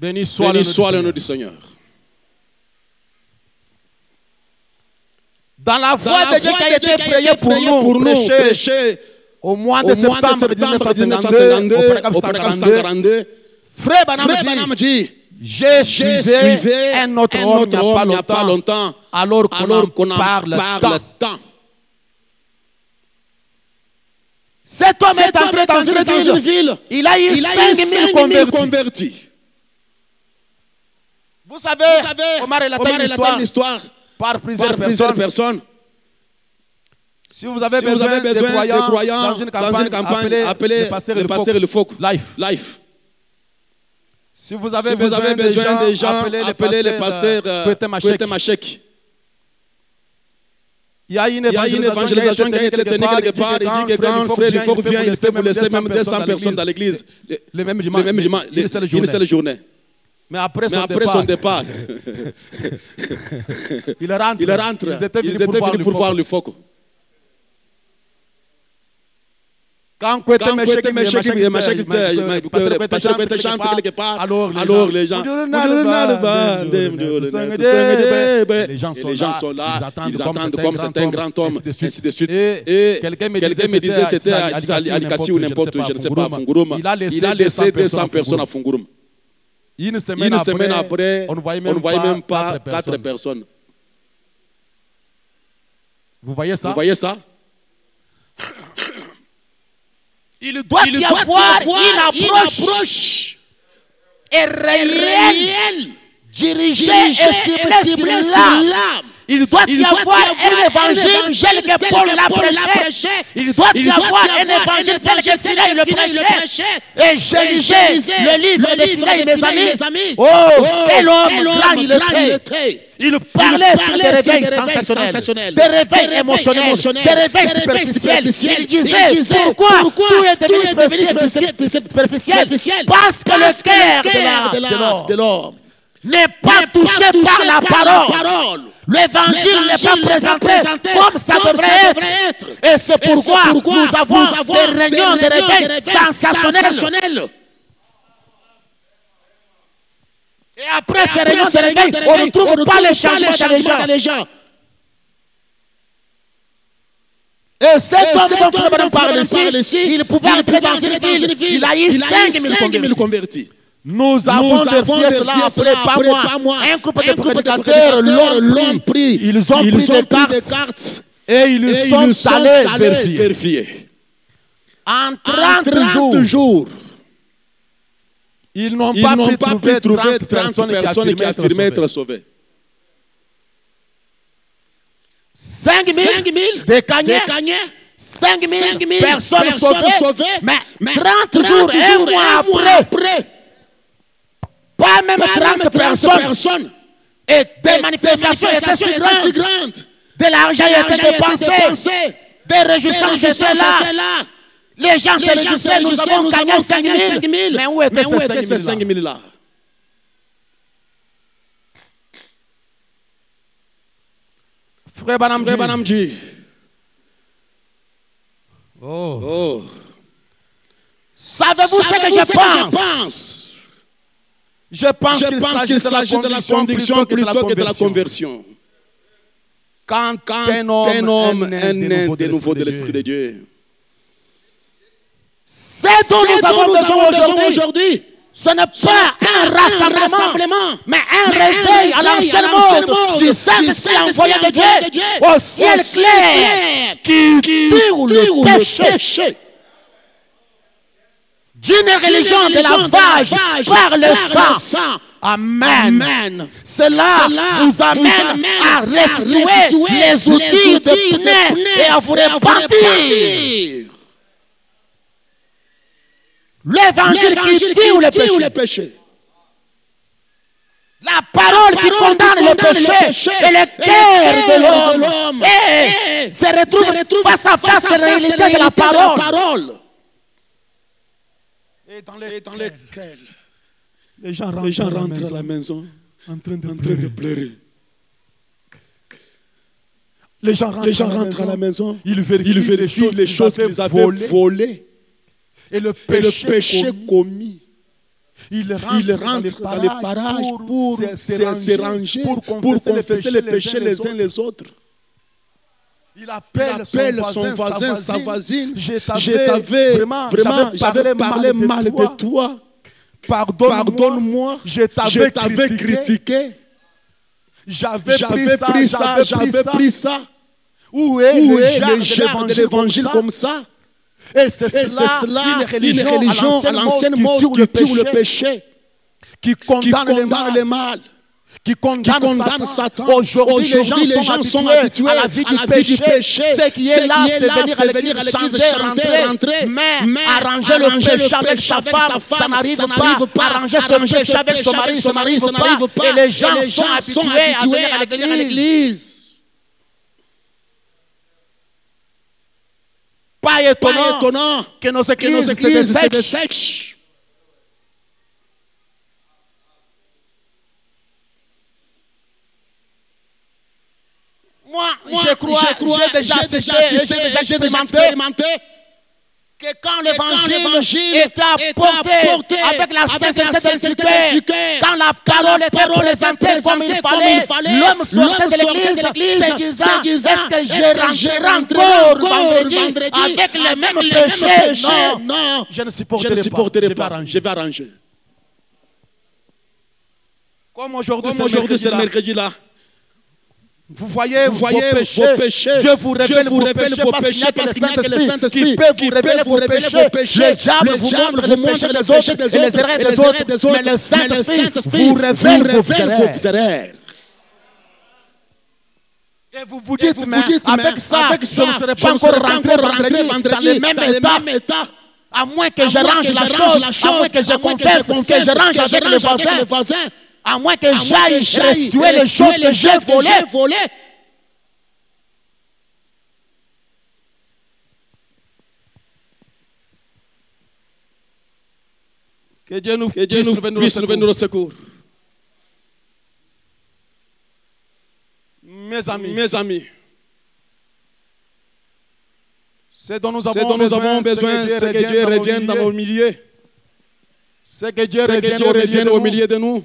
Béni soit le nom du Seigneur. Dans la voix de Dieu qui a été priée pour nous, prêcher au mois de septembre 1952, au programme 142, Frère Branham dit, j'ai suivi un autre homme il n'y a pas longtemps, alors qu'on en parle tant. Cet homme est entré dans une ville, il a eu 5000 convertis. Vous savez, Omar relate l'histoire par plusieurs personnes. Si vous avez besoin de croyants dans une campagne, appelez le pasteur Le Fouque, Life. Si vous avez besoin de gens, appelez le pasteur Kwete Machek. Il y a une évangélisation qui a été tenue quelque part. Il dit que quand Frère Le Fouque vient, il peut vous laisser même 200 personnes dans l'église. Le même dimanche, une seule journée. Mais après son départ, il rentre. Ils étaient venus pour voir le Fouque. Quand Kwete Machek chante quelque part, alors les gens sont là, ils attendent comme c'est un grand homme, ainsi de suite. Et quelqu'un me disait c'était à Likasi ou n'importe où, je ne sais pas, à Funguruma. Il a laissé 200 personnes à Funguruma. Une semaine après, on ne voyait même pas 4 personnes. Vous voyez ça? Il doit y avoir une approche réelle, dirigée et ciblée là. Il doit y avoir un évangile tel que Paul l'a prêché. Il doit y avoir un évangile tel que Philémon le prêchait. Et je lisais le livre de Philémon, mes amis. Oh, quel homme grand il était. Il parlait sur des réveils sensationnels, des réveils émotionnels, des réveils superficiels. Il disait pourquoi tout est devenu superficiel. Parce que le cœur de l'homme n'est pas touché par la parole. L'évangile n'est pas présenté comme ça devrait être. Et c'est pourquoi nous avons des réunions de réveil sensationnels. Et après ces réunions de réveil, on ne trouve pas les changements dans les gens. Et cet homme dont Frère parle ici, il pouvait entrer dans une ville, il a eu 5000 convertis. Nous avons vérifié cela après pas moi. Un groupe de prédicateurs l'ont pris. Ils ont pris des cartes et ils sont allés vérifier. En 30 jours, ils n'ont pas pu trouver 30 personnes qui affirmaient être sauvées. 5000 décagnés, 5000 personnes sauvées, mais 30 jours, un mois après, pas même 30 personnes. Et des manifestations étaient si grandes. De l'argent était dépensé. Des réjouissances étaient là. Les gens se réjouissaient. Nous avons gagné 5000. Mais où étaient ces 5000 là? Frère Branham dit. Oh. Savez-vous ce que je pense? Je pense qu'il s'agit de la conviction plutôt que de la conversion. Quand un homme est né de nouveau de l'Esprit de Dieu, c'est dont nous avons besoin aujourd'hui. Ce n'est pas un rassemblement, mais un réveil à l'ancien monde du Saint-Esprit envoyé de Dieu au ciel clair qui tue le péché. D'une religion de lavage par le sang. Amen. Cela vous amène à restituer les outils de punais et à vous repartir. L'évangile qui tue le péché. La parole qui condamne le péché et le cœur de l'homme se retrouve face à face à la réalité de la parole. Et dans lesquels les gens rentrent à la maison en train de pleurer. Les gens rentrent à la maison, ils vérifient les choses qu'ils avaient volées et le péché commis. Il rentre dans les parages pour se ranger, pour confesser les péchés les uns les autres. Il appelle son voisin, sa voisine. J'avais parlé mal de toi. Pardonne-moi. Je t'avais critiqué. J'avais pris ça. Où est le genre de l'évangile comme ça? Et c'est cela, une religion à l'ancienne mode qui tue le péché, qui condamne le mal, qui condamne Satan. Aujourd'hui, les gens sont habitués à la vie du péché. Ce qui est là, c'est venir à l'église, rentrer, mais arranger le péché avec sa femme, ça n'arrive pas. Arranger son péché avec son mari, ça n'arrive pas. Et les gens sont habitués à venir à l'église. Pas étonnant que nos églises se dessèchent. Moi, j'ai déjà expérimenté que quand l'évangile était apporté avec la sincérité du cœur, quand la parole était présentée comme il fallait, l'homme sortait de l'église se disant, est-ce que je rentre encore vendredi avec les mêmes péchés? Non, je ne supporterai pas. Je vais arranger. Comme aujourd'hui, c'est le mercredi là. Vous voyez vos péchés. Dieu vous révèle vos péchés parce qu'il n'y a que le Saint-Esprit qui peut vous révéler vos péchés. Le diable vous montre les autres et les erreurs des autres. Mais le Saint-Esprit vous révèle vos erreurs. Et vous vous dites, avec ça, je ne serai pas encore rentré dans le même état. À moins que je range la chose, à moins que je confesse, que je range avec les voisins. À moins que j'aille restituer les choses que j'ai volées. Que Dieu nous puisse venir au secours. Mes amis, ce dont nous avons besoin, c'est que Dieu revienne dans nos milieux. C'est que Dieu revienne au milieu de nous.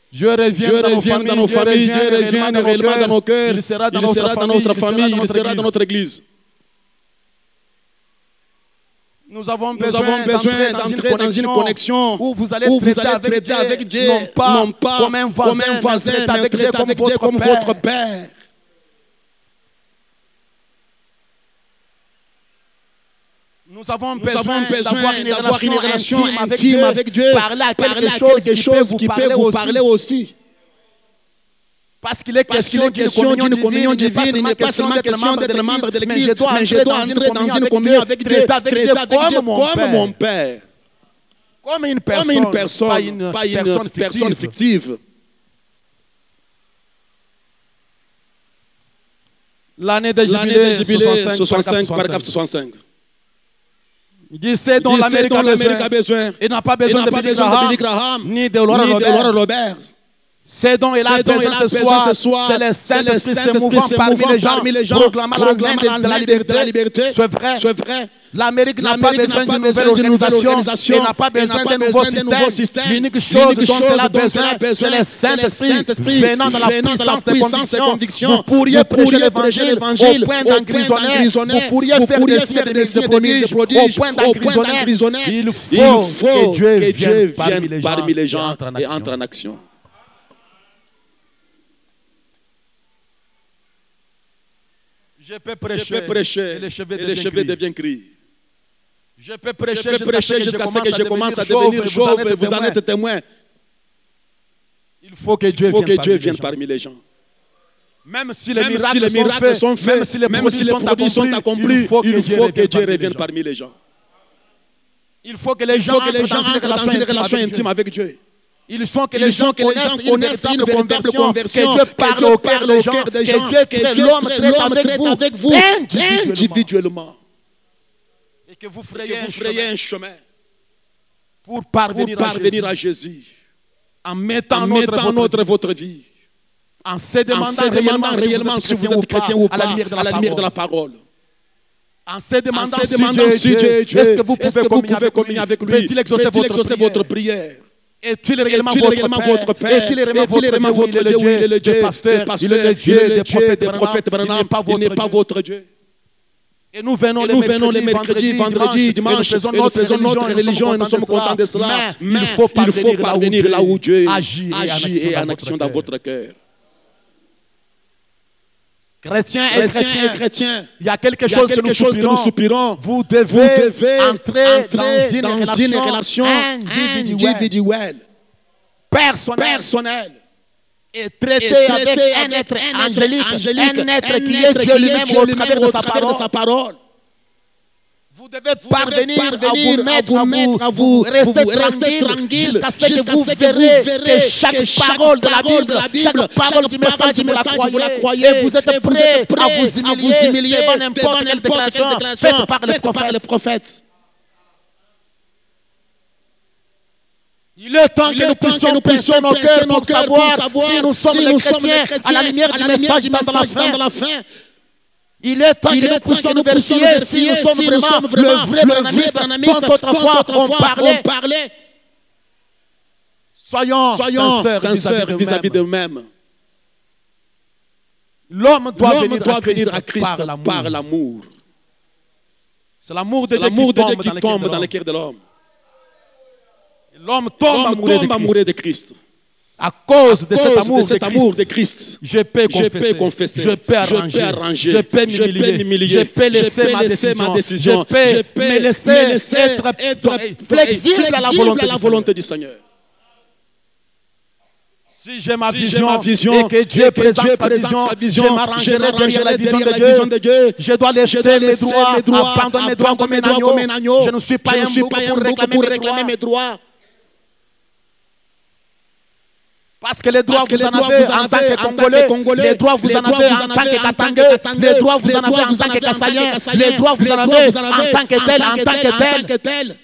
Dieu revient dans nos familles, Dieu revient réellement dans nos cœurs, il sera dans notre famille, il sera dans notre église. Nous avons besoin d'entrer dans une connexion où vous allez traiter avec Dieu, non pas comme un voisin, mais avec Dieu comme votre Père. Nous avons besoin d'avoir une relation intime avec Dieu, parler à quelque chose qui peut vous parler aussi. Parce qu'il est question d'une communion divine, il n'est pas seulement question d'être membre de l'église, mais je dois entrer dans une communion avec Dieu, comme mon Père. Comme une personne, pas une personne fictive. L'année de jubilé 65, paragraphe 65. Il dit c'est dont l'Amérique a besoin. Il n'a pas besoin de Billy Graham, ni de Laura Roberts. C'est dont il a besoin ce soir. C'est le Saint-Esprit se mouvant parmi les gens, proclamant la liberté. C'est vrai. L'Amérique n'a pas besoin d'une nouvelle organisation. Elle n'a pas besoin d'un nouveau système. L'unique chose dont elle a besoin, c'est le Saint-Esprit venant dans la puissance des convictions. Vous pourriez prêcher l'évangile au point d'emprisonner. Vous pourriez faire des signes et des prodiges au point d'emprisonner. Il faut que Dieu vienne parmi les gens et entre en action. Je peux prêcher et les cheveux deviennent gris. Je peux prêcher jusqu'à ce que je commence à devenir chauve et vous en êtes témoin. Il faut que Dieu vienne parmi les gens. Même si les miracles sont faits, même si les produits sont accomplis, il faut que Dieu revienne parmi les gens. Il faut que les gens entrent dans une relation intime avec Dieu. Il faut que les gens connaissent une véritable conversion, que Dieu parle au cœur des gens, que Dieu crée l'homme traite avec vous individuellement. Et que vous frayez un chemin pour parvenir à Jésus en mettant votre vie, en se demandant réellement si vous êtes chrétien ou pas à la lumière de la parole. En se demandant si Dieu est Dieu, est-ce que vous pouvez communier avec lui? Peut-il exaucer votre prière? Est-il réellement votre Père? Est-il réellement votre Dieu? Oui, il est le Dieu des pasteurs, il est le Dieu des prophètes Branham, il n'est pas votre Dieu. Et nous venons les mercredis, vendredis, dimanche, et nous faisons notre religion et nous sommes contents de cela. Mais il faut parvenir là où Dieu agit et en action dans votre cœur. Chrétiens et chrétiens, il y a quelque chose que nous soupirons. Vous devez entrer dans une relation individuelle, personnelle, et traiter avec un être angélique, un être qui est Dieu lui-même au travers de sa parole. Vous devez parvenir à vous rester tranquille jusqu'à ce que vous verrez que chaque parole de la Bible, chaque parole du message, vous la croyez, et vous êtes prêts à vous humilier devant n'importe quelle déclaration faite par les prophètes. Il est temps que nous puissions nos cœurs pour savoir si nous sommes les chrétiens à la lumière du message dans la fin. Il est temps que nous puissions nous vérifier si nous sommes vraiment le vrai branhamiste dont autrefois on parlait. Soyons sincères vis-à-vis d'eux-mêmes. L'homme doit venir à Christ par l'amour. C'est l'amour de Dieu qui tombe dans le cœur de l'homme. L'homme tombe amoureux de Christ. À cause de cet amour de Christ, je peux confesser, je peux arranger, je peux m'humilier, je peux laisser ma décision, je peux me laisser être flexible à la volonté du Seigneur. Si j'ai ma vision et que Dieu présente sa vision, je m'arrangerai derrière la vision de Dieu. Je dois laisser mes droits, abandonner mes droits comme un agneau. Je ne suis pas un bouc pour réclamer mes droits. Parce que les droits vous en avez en tant que Congolais, les droits vous en avez en tant que Katangais, les droits vous en avez en tant que Kassaïen, les droits vous en avez en tant que tel.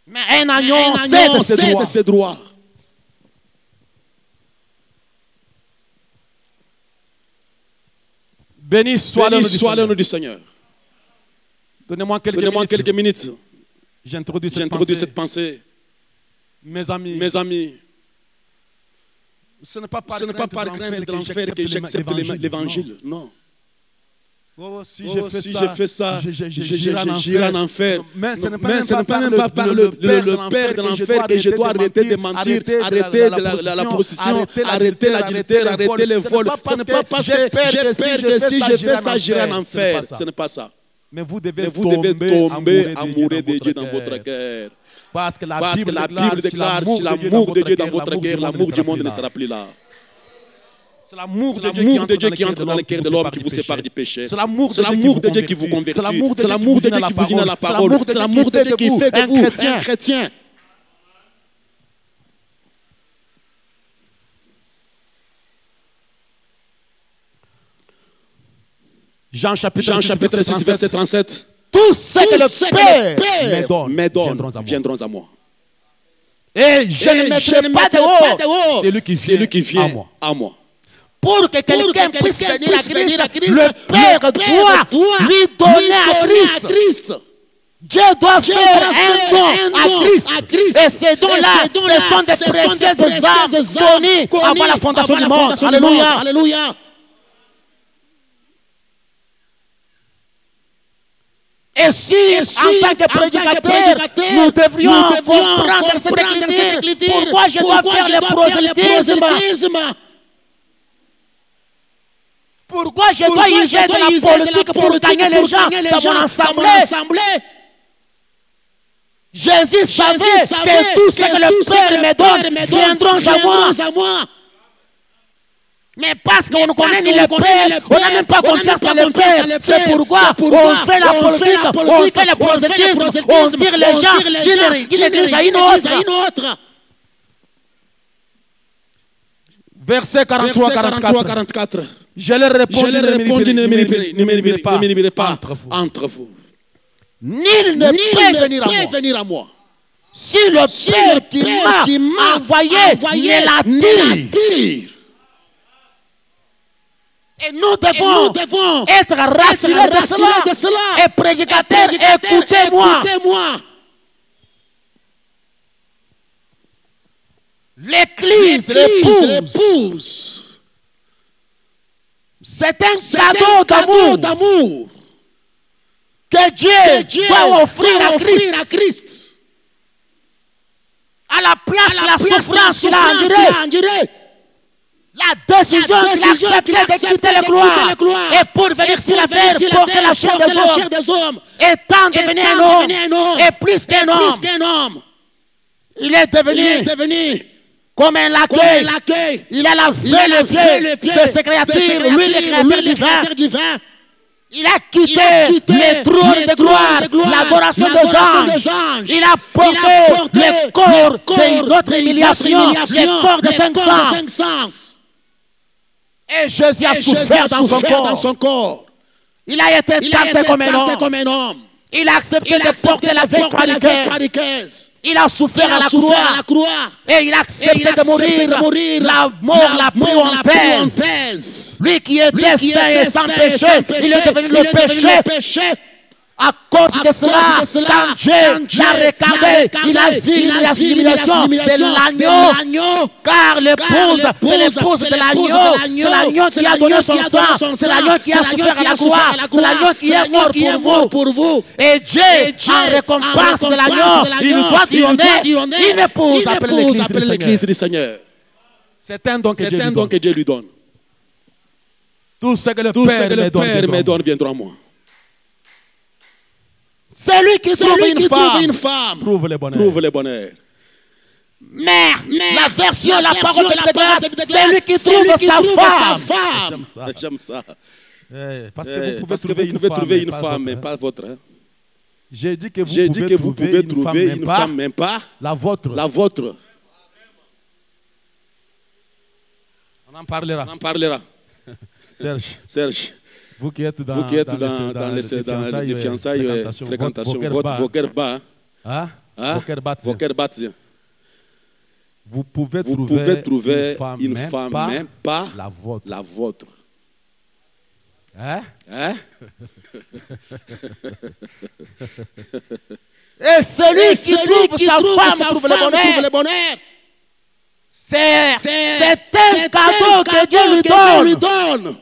Mais un agneau sait de ses droits. Béni soit le nom du Seigneur. Donnez-moi quelques minutes. J'introduis cette pensée. Mes amis. Ce n'est pas par crainte de l'enfer que j'accepte l'évangile. Non. Si je fais ça, j'irai en enfer. Mais ce n'est pas même par le Père de l'enfer que je dois arrêter de mentir, arrêter la prostitution, arrêter l'adultère, arrêter les vols. Ce n'est pas parce que j'ai peur que si je fais ça, j'irai en enfer. Ce n'est pas ça. Mais vous devez tomber amoureux de Dieu dans votre cœur. Parce que la Bible déclare, si l'amour de Dieu dans votre cœur, l'amour du monde ne sera plus là. C'est l'amour de Dieu qui entre dans le cœur de l'homme qui vous sépare du péché. C'est l'amour de Dieu qui vous convertit. C'est l'amour de Dieu qui vous unit à la parole. C'est l'amour de Dieu qui fait de vous un chrétien. Jean chapitre 6, verset 37. Tous ceux que le Père me donne viendront à moi. Et je ne mettrai pas de haut celui qui vient à moi. Pour que quelqu'un puisse venir à Christ, le Père doit lui donner à Christ. Dieu doit faire un don à Christ. Et ces dons-là, ce sont des précieuses âmes données avant la fondation du monde. Alléluia. Et si, en tant que prédicateur, nous devrions comprendre cette écriture, pourquoi je dois faire le prosélytisme? Pourquoi je dois user de la politique pour gagner les gens dans mon assemblée? Jésus savait que tout ce que le Père me donne viendront à moi. Mais parce qu'on ne connaît ni le Père, on n'a même pas confiance dans le Père. C'est pourquoi on fait la politique, on fait le prosélytisme, on tire les gens d'une église à une autre. Verset 43-44. Je leur répondis, ne m'émirez pas entre vous. Nul ne peut venir à moi. Si le Père qui m'a envoyé ne l'attire. Et nous devons être rassurés de cela. Et prédicateurs, écoutez-moi. L'Église, l'épouse. C'est un cadeau d'amour que Dieu doit offrir à Christ. À la place de la souffrance qu'il a endurée. La décision qu'il a acceptée de quitter la gloire et pour venir sur la terre porter la chair des hommes, étant devenu un homme et plus qu'un homme, il est devenu comme un laquais. Il a lavé le pied de ses créatures, lui le créateur divin. Il a quitté les trônes de gloire, l'adoration des anges. Il a porté le corps de notre humiliation, le corps de cinq sens. Et Jésus a souffert dans son corps. Il a été tenté comme un homme. Il a accepté de porter la victoire. Il a souffert à la croix. Et il a accepté de mourir la mort la plus honteuse. Lui qui était saint et sans péché, il est devenu le péché. À cause de cela, quand Dieu l'a regardé, il a vu l'humiliation de l'agneau. Car l'épouse, c'est l'épouse de l'agneau. C'est l'agneau qui a donné son sang. C'est l'agneau qui a souffert à la croix. C'est l'agneau qui est mort pour vous. Et Dieu, en récompense de l'agneau, il doit donner une épouse appelée l'Église du Seigneur. C'est un don que Dieu lui donne. Tout ce que le Père me donne viendra à moi. Celui qui trouve une femme trouve le bonheur. Mais la version, la parole de Dieu, celui qui trouve sa femme. J'aime ça. Parce que vous pouvez trouver une femme, mais pas votre. J'ai dit que vous pouvez trouver une femme, mais pas la vôtre. On en parlera. Serge. Vous qui êtes dans les fiançailles, fréquentation, vos cœurs bas. Vos cœurs battent. Vous pouvez trouver une femme, même pas la vôtre. Et celui qui trouve sa femme trouve le bonheur. C'est un cadeau que Dieu lui donne.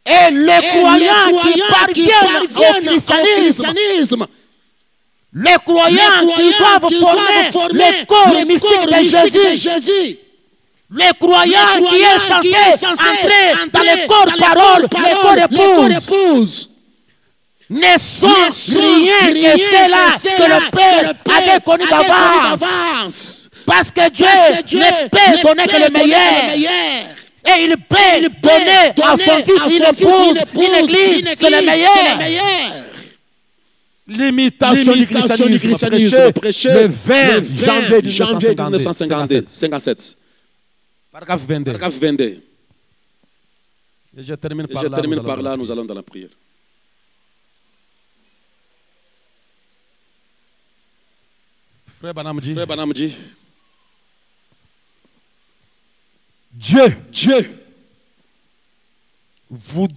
Et les croyants qui parviennent au christianisme, les croyants qui doivent former le corps mystique de Jésus, les croyants qui sont censés entrer dans le corps parole, le corps épouse, ne sont rien que ceux-là que le Père avait connu d'avance. Parce que Dieu ne peut donner que le meilleur. Et il peut donner à son fils une épouse, une église, c'est le meilleur. L'imitation du christianisme prêchée le 20 janvier 1957. Paragraphe 22. Et je termine par là, nous allons dans la prière. Frère Banamji. Dieu vous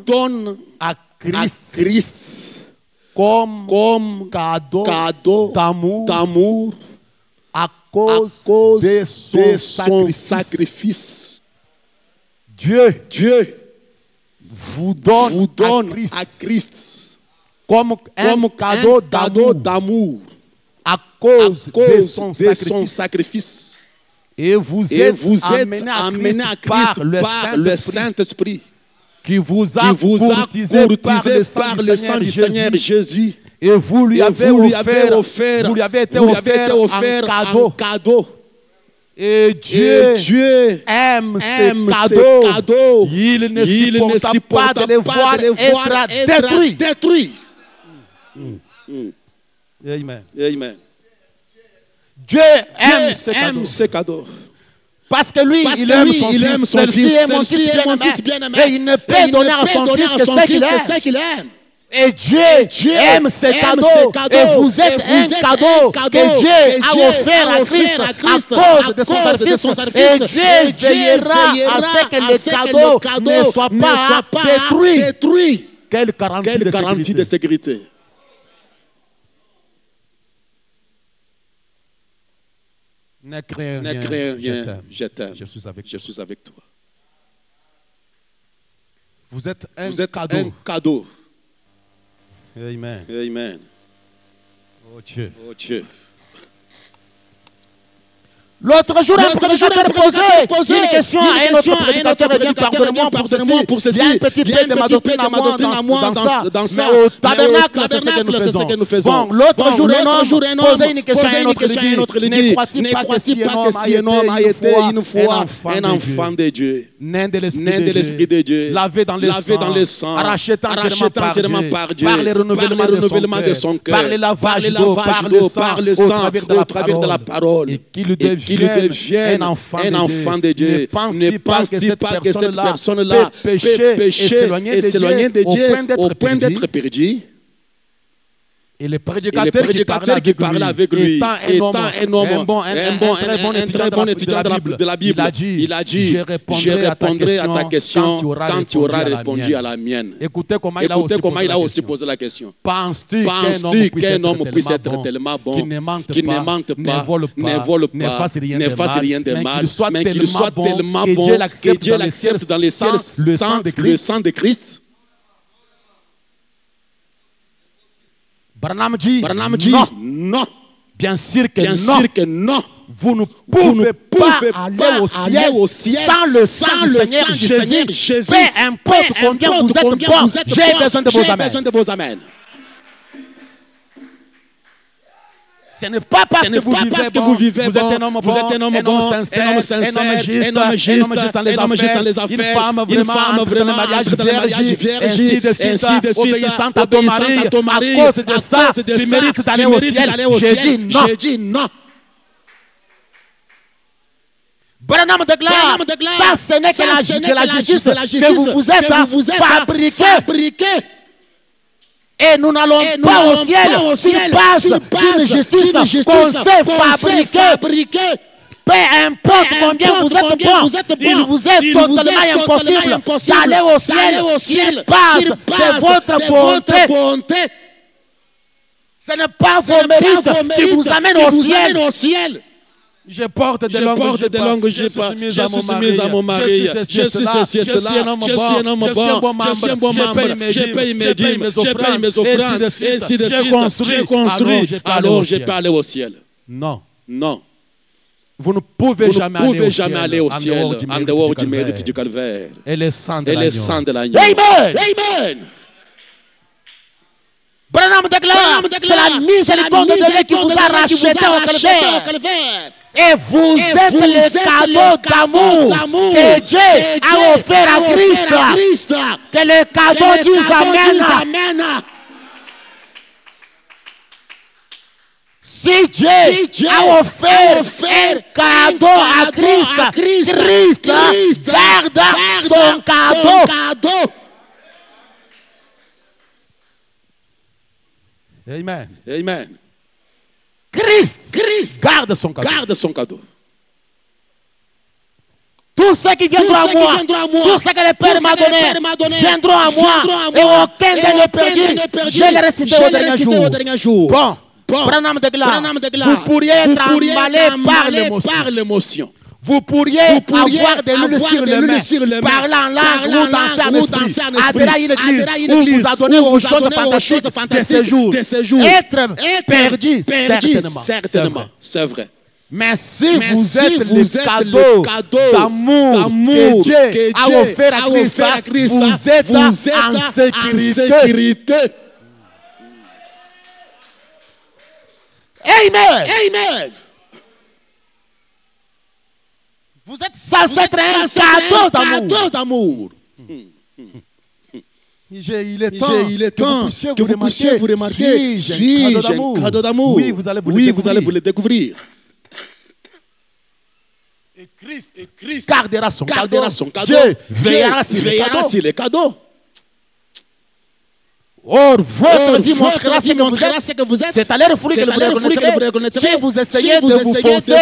donne à Christ comme cadeau d'amour à cause de son sacrifice. Dieu vous donne à Christ comme un cadeau d'amour à cause de son sacrifice. Et vous êtes amené à Christ par le Saint-Esprit qui vous a courtisé par le sang du Seigneur Jésus. Et vous lui avez été offert en cadeau. Et Dieu aime ces cadeaux. Il ne supporte pas de les voir être détruits. Amen. Dieu aime ces cadeaux. Parce que lui, il aime son fils. Ceci est mon fils bien-aimé. Et il ne peut donner à son fils que ce qu'il aime. Et Dieu aime ces cadeaux. Et vous êtes un cadeau que Dieu a offert à Christ à cause de son service. Et Dieu veillera à ce que les cadeaux ne soient pas détruits. Quelle garantie de sécurité. Ne crains rien, je t'aime. Je suis avec toi. Vous êtes un cadeau. Amen. Amen. Oh Dieu. Oh Dieu. L'autre jour, un prédicateur posait une question à un autre prédicateur. Il dit, pardonne-moi pour ceci. Il y a un petit peu de ma doctrine à moi dans ça. Mais au tabernacle, c'est ce que nous faisons. Bon, l'autre jour, un homme posait une question à un autre. Il dit, ne crois-tu pas que si un homme a été une fois un enfant de Dieu, né de l'Esprit de Dieu, lavé dans le sang, arraché entièrement par Dieu, par le renouvellement de son cœur, par le lavage d'eau, par le sang, au travers de la parole, et qui lui devienne un enfant de Dieu. Ne pense-t-il pas que cette personne-là peut pécher et s'éloigner de Dieu au point d'être perdu? Et le prédicateur qui parlait avec lui, étant un très bon étudiant de la Bible, il a dit, je répondrai à ta question quand tu auras répondu à la mienne. Écoutez comment il a aussi posé la question. Penses-tu qu'un homme puisse être tellement bon, qu'il ne mente pas, ne vole pas, ne fasse rien de mal, mais qu'il soit tellement bon que Dieu l'accepte dans les ciels sans le sang de Christ? Branham dit non. Bien sûr que non. Vous ne pouvez pas aller au ciel sans le sang du Seigneur Jésus. Peu importe combien vous êtes bon, j'ai besoin de vos amens. Ce n'est pas parce que vous vivez bon, vous êtes un homme bon, sincère, un homme juste dans les affaires, une femme vraiment mariage vierge, ainsi de suite, obéissante à ton mari, à cause de ça, tu mérites d'aller au ciel. J'ai dit non. Branham déclare, ça ce n'est que la justice que vous vous êtes fabriqué. Et nous n'allons pas au ciel s'il passe d'une justice qu'on s'est fabriquée. Peu importe combien vous êtes bon, il vous est totalement impossible d'aller au ciel s'il passe de votre bonté. Ce n'est pas vos mérites qui vous amènent au ciel. Je porte des langues, je suis mis à mon mari, je suis ceci et cela, je suis un homme bon, je suis un bon membre, je paye mes dîmes, je paye mes offrandes, ainsi de suite, je construis, alors je peux aller au ciel. Non. Vous ne pouvez jamais aller au ciel en dehors du mérite du calvaire et le sang de l'agneau. Amen. Branham déclare, c'est la miséricorde de Dieu qui vous a racheté au calvaire. Et vous êtes le cadeau d'amour que Dieu a offert à Christ. Que le cadeau dise Amen. Si Dieu a offert un cadeau à Christ, garde son cadeau. Amen. Christ garde son cadeau. Tout ce qui viendra à moi, tout ce que le Père m'a donné, viendront à moi, et aucun de les perdus, je les réciterai au dernier jour. Bon, Branham déclare, vous pourriez être emballé par l'émotion. Vous pourriez avoir de l'huile sur les mains, parler en langue ou danser en esprit, adhérer à une église où vous a donné aux choses fantastiques de ce jour. Être perdu, certainement, c'est vrai. Mais si vous êtes le cadeau d'amour que Dieu a offert à Christ, vous êtes en sécurité. Amen. Vous êtes censé être un cadeau d'amour. Il est temps que vous puissiez vous remarquer. Suis-je un cadeau d'amour? Oui, vous allez vous le découvrir. Et Christ gardera son cadeau. Dieu veillera sur les cadeaux. Or, votre vie montrera ce que vous êtes. C'est à l'air fourri que vous reconnaîtrez. Si vous essayez de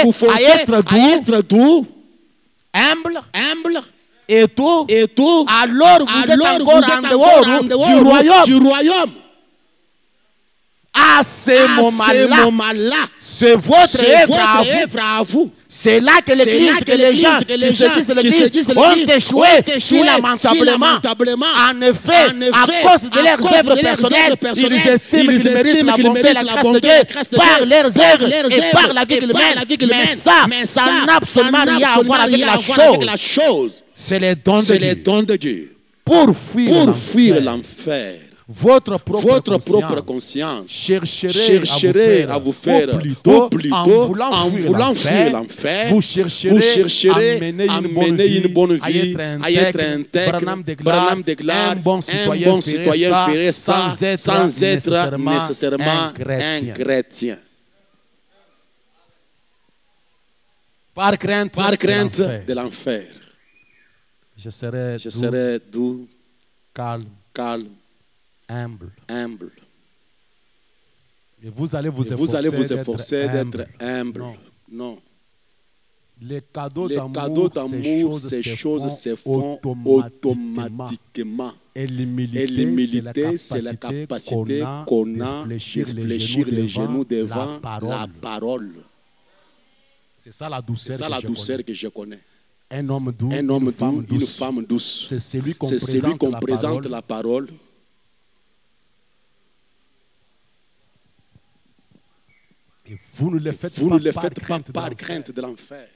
vous forcer à être doux, humble et tout, alors vous êtes encore en dehors du royaume. À ce moment-là, C'est votre œuvre à vous. C'est là que l'Église, que les gens qui se disent de l'Église ont échoué si lamentablement. En effet, à cause de leurs œuvres personnelles, ils estiment qu'ils méritent la bonté et la grâce de Dieu par leurs œuvres et par la vie qu'ils mènent. Mais ça n'a absolument rien à voir avec la chose. C'est les dons de Dieu. Pour fuir l'enfer. Votre propre conscience chercherait à vous faire, ou plutôt en voulant fuir l'enfer, vous chercherez à mener une bonne vie, à être intègre, Branham déclare, un bon citoyen ferait ça sans être nécessairement un chrétien. Par crainte de l'enfer, je serai doux, calme, humble. Et vous allez vous efforcer d'être humble. Non. Les cadeaux d'amour, ces choses se font automatiquement. Et l'humilité, c'est la capacité qu'on a de fléchir les genoux devant la parole. C'est ça la douceur que je connais. Un homme doux, une femme douce. C'est celui qu'on présente la parole. Et vous ne le faites pas par crainte de l'enfer.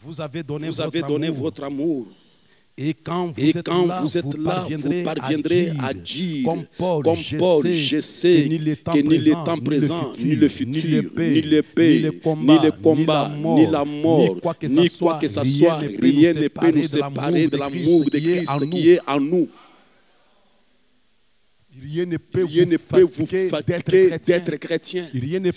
Vous avez donné votre amour. Et quand vous êtes là, vous parviendrez à dire, comme Paul, je sais que ni le temps présent, ni le futur, ni l'épée, ni le combat, ni la mort, ni quoi que ce soit, rien ne peut nous séparer de l'amour de Christ qui est en nous. Rien ne peut vous fatiguer d'être chrétien. Rien ne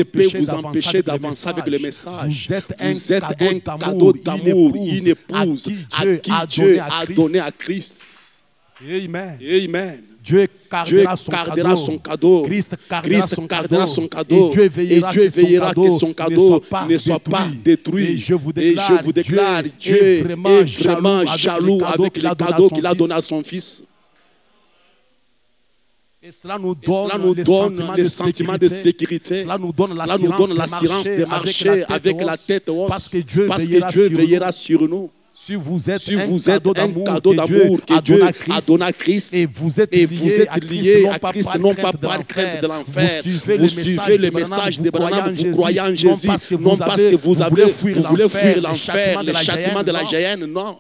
peut vous empêcher d'avancer avec le message. Vous êtes un cadeau d'amour, une épouse à qui Dieu a donné à Christ. Amen. Dieu gardera son cadeau. Christ gardera son cadeau. Et Dieu veillera que son cadeau ne soit pas détruit. Et je vous déclare, Dieu est vraiment jaloux avec les cadeaux qu'il a donné à son Fils. Et cela nous donne le sentiment de sécurité. Cela nous donne l'assurance de marcher avec la tête haute. Parce que Dieu veillera sur nous. Si vous êtes un cadeau d'amour que Dieu a donné à Christ, et vous êtes lié à Christ, non pas par crainte de l'enfer, vous suivez le message de Branham, vous croyez en Jésus, non parce que vous voulez fuir l'enfer, le châtiment de la géhenne, non.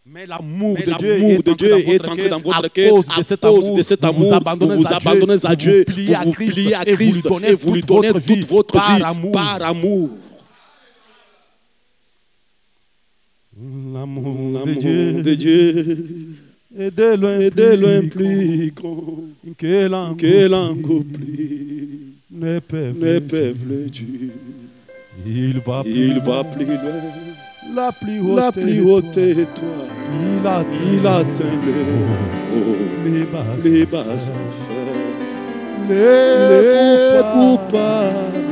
Mais l'amour de Dieu est entré dans votre cœur. À cause de cet amour, vous vous abandonnez à Dieu, vous vous pliez à Christ et vous lui donnez toute votre vie par amour. L'amour de Dieu est de loin plus grand que l'engouffler ne peuvent le dire. Il va plus loin. La plus haute étoile, il atteint les bas enfers, les coupables,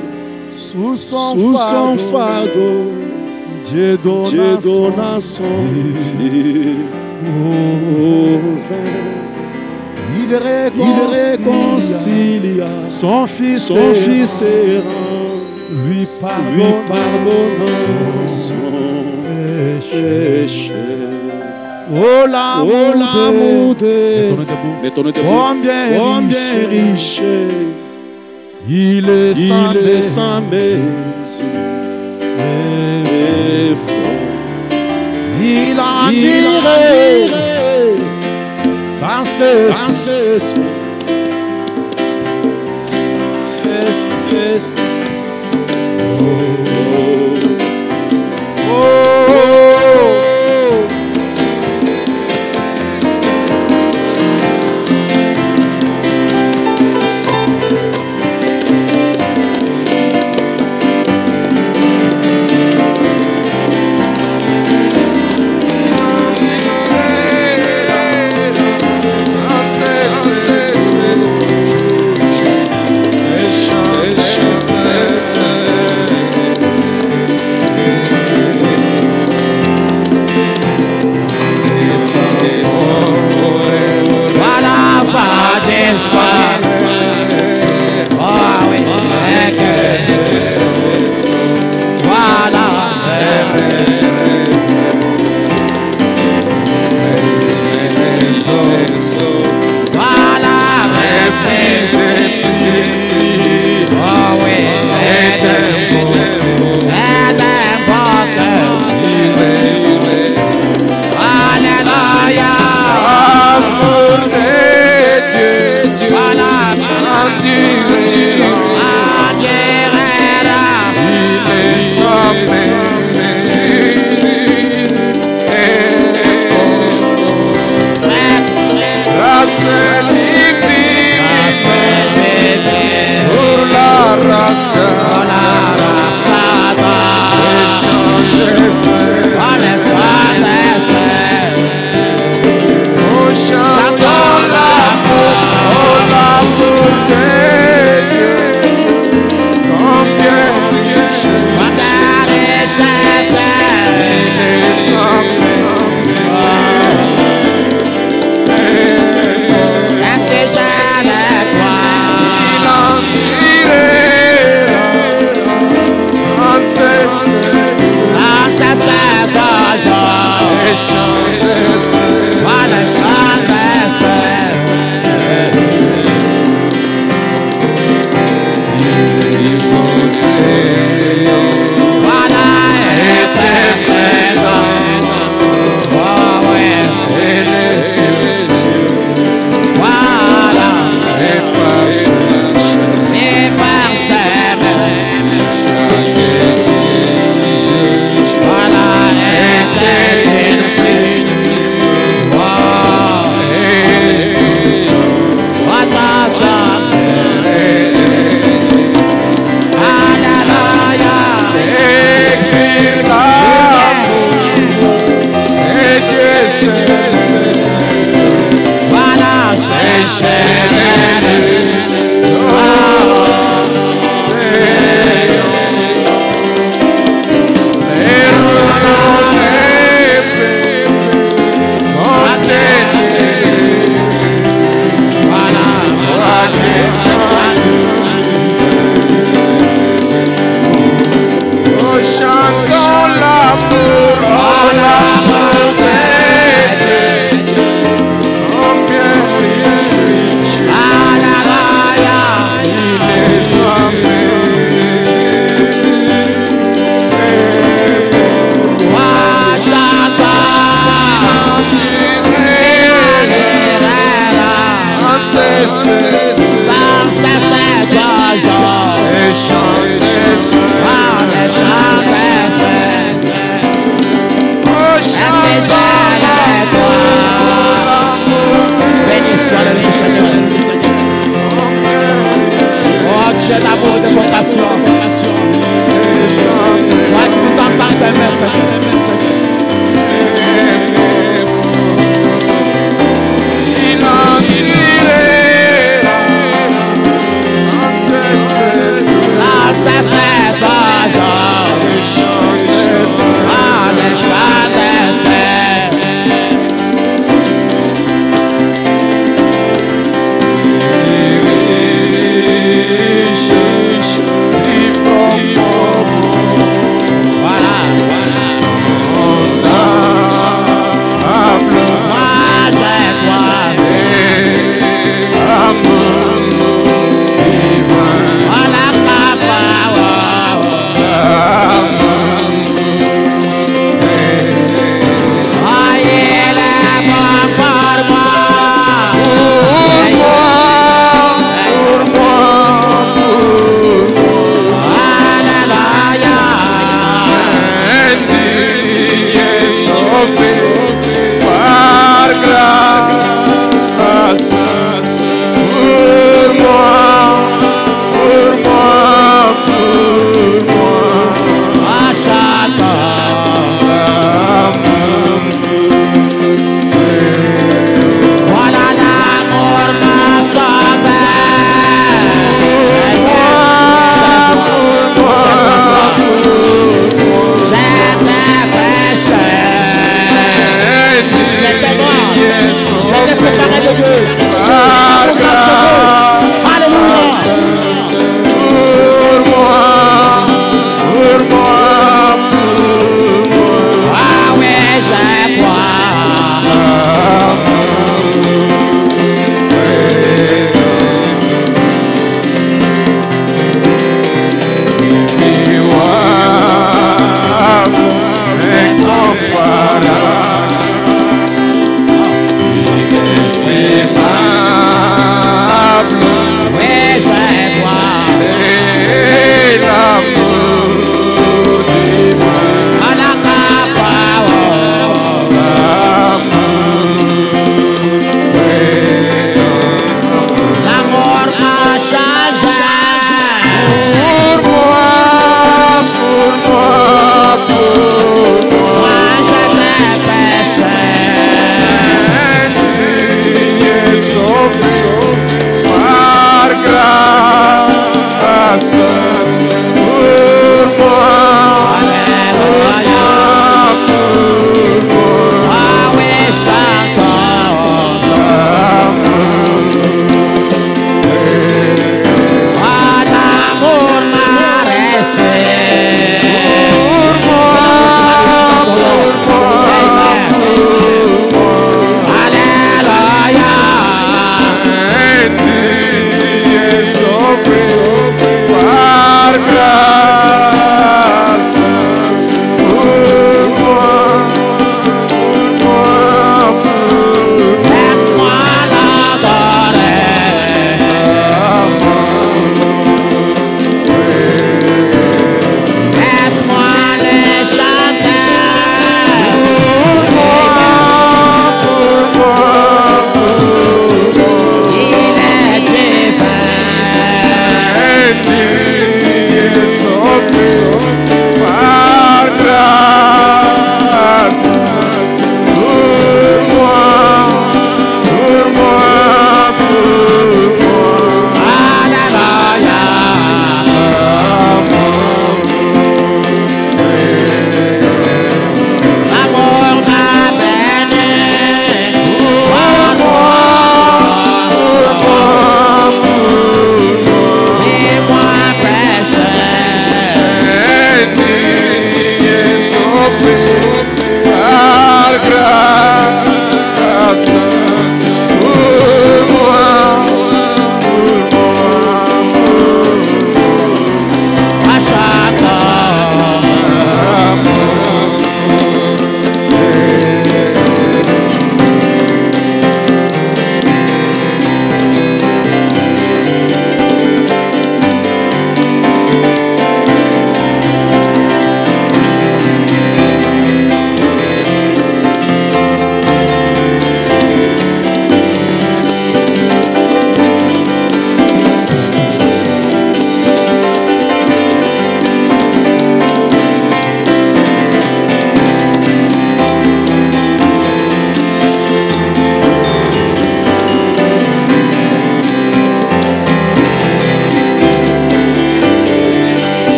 sous son fardeau, Dieu donna son Fils. Il réconcilia son Fils errant, lui pardonnant son péché. Oh l'amour de combien riche, il est sans mesure et fort. Il en dirait sans cesse. Yes.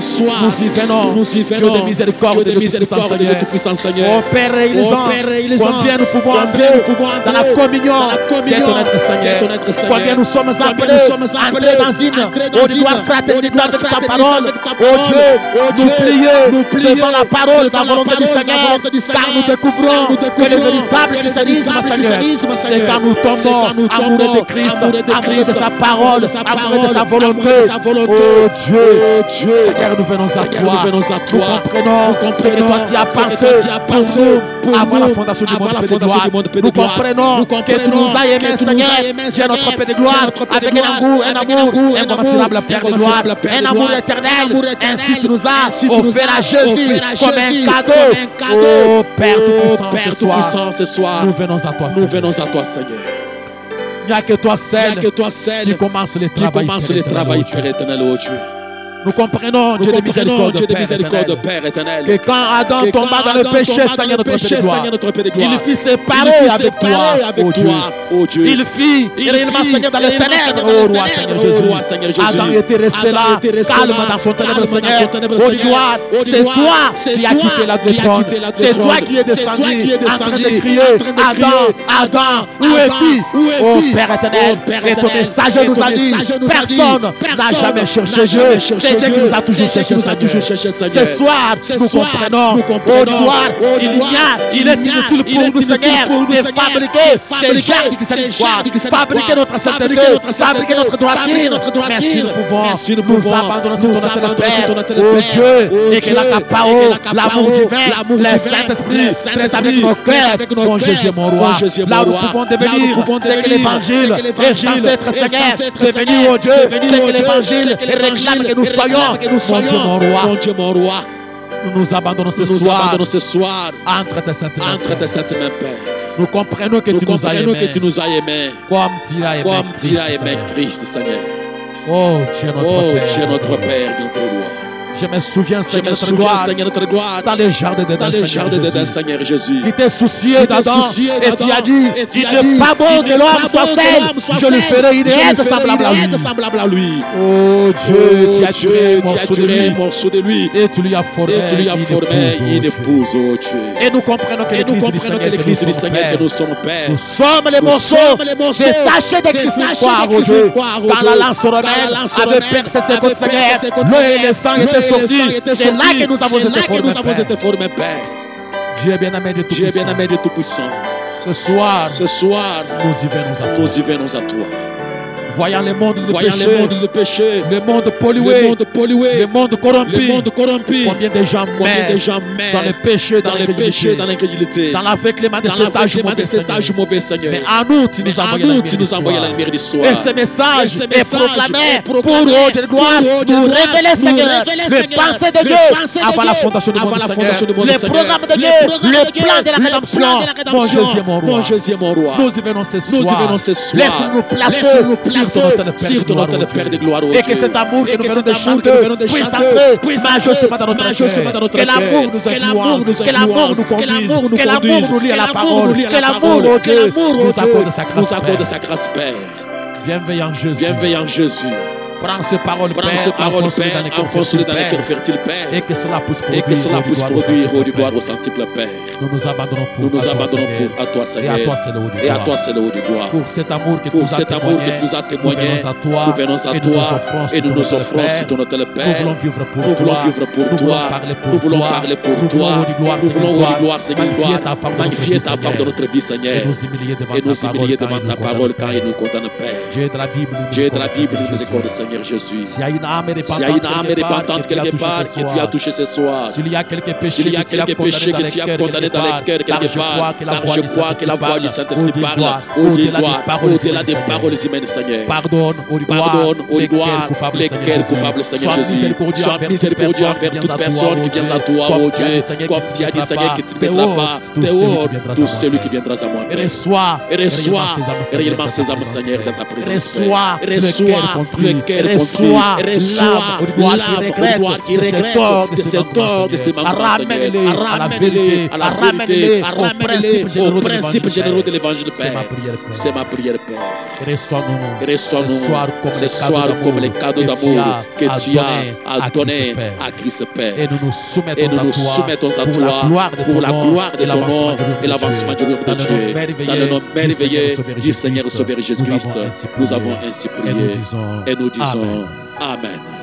nous y venons, Dieu de miséricorde, Dieu de tout-puissant Seigneur. Oh Père élisant, combien nous pouvons entrer dans la communion de ton être Seigneur. Combien nous sommes appelés à entrer dans une auditoire fraternité avec ta parole. Oh Dieu, nous plier devant la parole de ta volonté du Seigneur, car nous découvrons que le véritable christianisme, Seigneur, c'est quand nous tombons amoureux de Christ, amoureux de sa parole, amoureux de sa volonté. Oh Dieu, Seigneur, nous venons à toi. Nous comprenons que toi tu as pensé pour nous avant la fondation du monde. Nous comprenons que tu nous as aimés, Seigneur. Tu es notre Père de gloire, avec un amour incommensurable, Père de gloire, un amour éternel. Ainsi tu nous as offert à Jésus comme un cadeau. Oh Père tout-puissant, ce soir, nous venons à toi, Seigneur. Il n'y a que toi seul qui commence le travail, Père éternel, oh Dieu. Nous comprenons, Dieu de miséricorde, Père éternel, que quand Adam tomba dans le péché, Seigneur notre Père de gloire, il fut séparé avec toi, oh Dieu. Il fut réellement, Seigneur, dans les ténèbres, oh Roi Seigneur Jésus. Adam était resté là, calme dans son ténèbre, Seigneur. Oh gloire, c'est toi qui as quitté la trône. C'est toi qui es descendu, en train de crier, Adam, où es-tu? Oh Père éternel, et ton message nous a dit, personne n'a jamais cherché Dieu. C'est Dieu qui nous a toujours cherché, Seigneur. Ce soir, nous comprenons, oh gloire, il est inutile pour nous, Seigneur, de fabriquer ces gens qui s'aiment, fabriquer notre sainteté, fabriquer notre droiture. Merci, nous pouvons nous abandonner sur notre Père, oh Dieu, et que la parole, l'amour divin, le Saint-Esprit, traite avec nos cœurs, mon Jésus, mon roi. Là où nous pouvons devenir, c'est que l'évangile est censé être, Seigneur, devenu, oh Dieu, c'est que l'évangile réclame que nous soyons, mon Dieu, mon roi. Nous nous abandonnons ce soir entre tes saintes mains, Père. Nous comprenons que tu nous as aimés comme tu as aimé Christ, Seigneur. Oh Dieu, notre Père, notre roi. Je me souviens, Seigneur, notre gloire, dans les jardins d'Éden, Seigneur Jésus, qui t'es soucié d'Adam, et tu as dit, il n'est pas bon que l'homme soit seul, je lui ferai une aide semblable à lui. Oh Dieu, tu as tiré un morceau de lui, et tu lui as formé une épouse, oh Dieu. Et nous comprenons que l'Église du Seigneur, que nous sommes Père. Nous sommes les morceaux détachés de Christ, oh Dieu. Quand la lance romaine avait percé ses côtes, Seigneur, l'eau et le sang étaient sortis. C'est là que nous avons été formés, Père. Dieu bien-aimé de tout-puissant. Ce soir, nous y venons à toi. Voyant le monde de péché, le monde pollué, le monde corrompu, combien de gens meurent dans le péché, dans l'incrédulité, dans l'aveuglement de cet âge mauvais, Seigneur. Mais à nous, tu nous envoies la lumière du soir. Et ce message est proclamé pour de gloire, nous révéler, Seigneur, les pensées de Dieu avant la fondation du monde, Seigneur. Le programme de Dieu, le plan de la rédemption. Mon Jésus, mon roi. Nous y venons ce soir. Laisse-nous placer sur ton autel, Père de gloire, et que cet amour que nous venons de chanter puisse entrer majestement dans notre cœur. Que l'amour nous influence, que l'amour nous conduise, que l'amour nous lie à la parole, que l'amour, oh Dieu, nous accorde sa grâce, Père. Bienveillant Jésus. Prends ces paroles, Père, enfonce-les dans les cœurs fertiles, Père, et que cela puisse produire au gloire au centuple, Père. Nous nous abandonnons pour à toi, Seigneur, et à toi c'est le haut du gloire. Pour cet amour que tu nous as témoigné, nous venons à toi et nous nous offrons sur ton autel, Père. Nous voulons vivre pour toi, nous voulons parler pour toi, nous voulons au gloire, Seigneur, magnifier ta part de notre vie, Seigneur, et nous humilier devant ta parole quand il nous condamne, Père. Dieu de la Bible, nous accorde, Seigneur Jésus. S'il y a une âme répandante quelque part que tu as touché ce soir, s'il y a quelques péchés que tu as condamnés dans les cœurs quelque part, car je crois que la voix du Saint-Esprit parle au-delà des paroles humaines, Seigneur. Pardonne, ô gloire, les cœurs coupables, Seigneur Jésus. Sois miséricordieux envers toute personne qui vient à toi, ô Dieu, comme tu as dit, Seigneur, que tu ne mettras pas dehors tout celui qui viendra à moi. Et reçois réellement ces âmes, Seigneur, dans ta présence. Reçois le cœur et reçois l'âme qui regrette de ces torts, de ces manquements, ramène-les à la vérité, ramène-les au principe généraux de l'évangile, Père. C'est ma prière, Père. Reçois-nous ce soir comme les cadeaux d'amour que tu as donné à Christ, Père. Et nous nous soumettons à toi pour la gloire de ton nom et l'avancement du royaume de Dieu. Dans le nom merveilleux du Seigneur Sauveur Jésus-Christ, nous avons ainsi prié et nous disons Amen.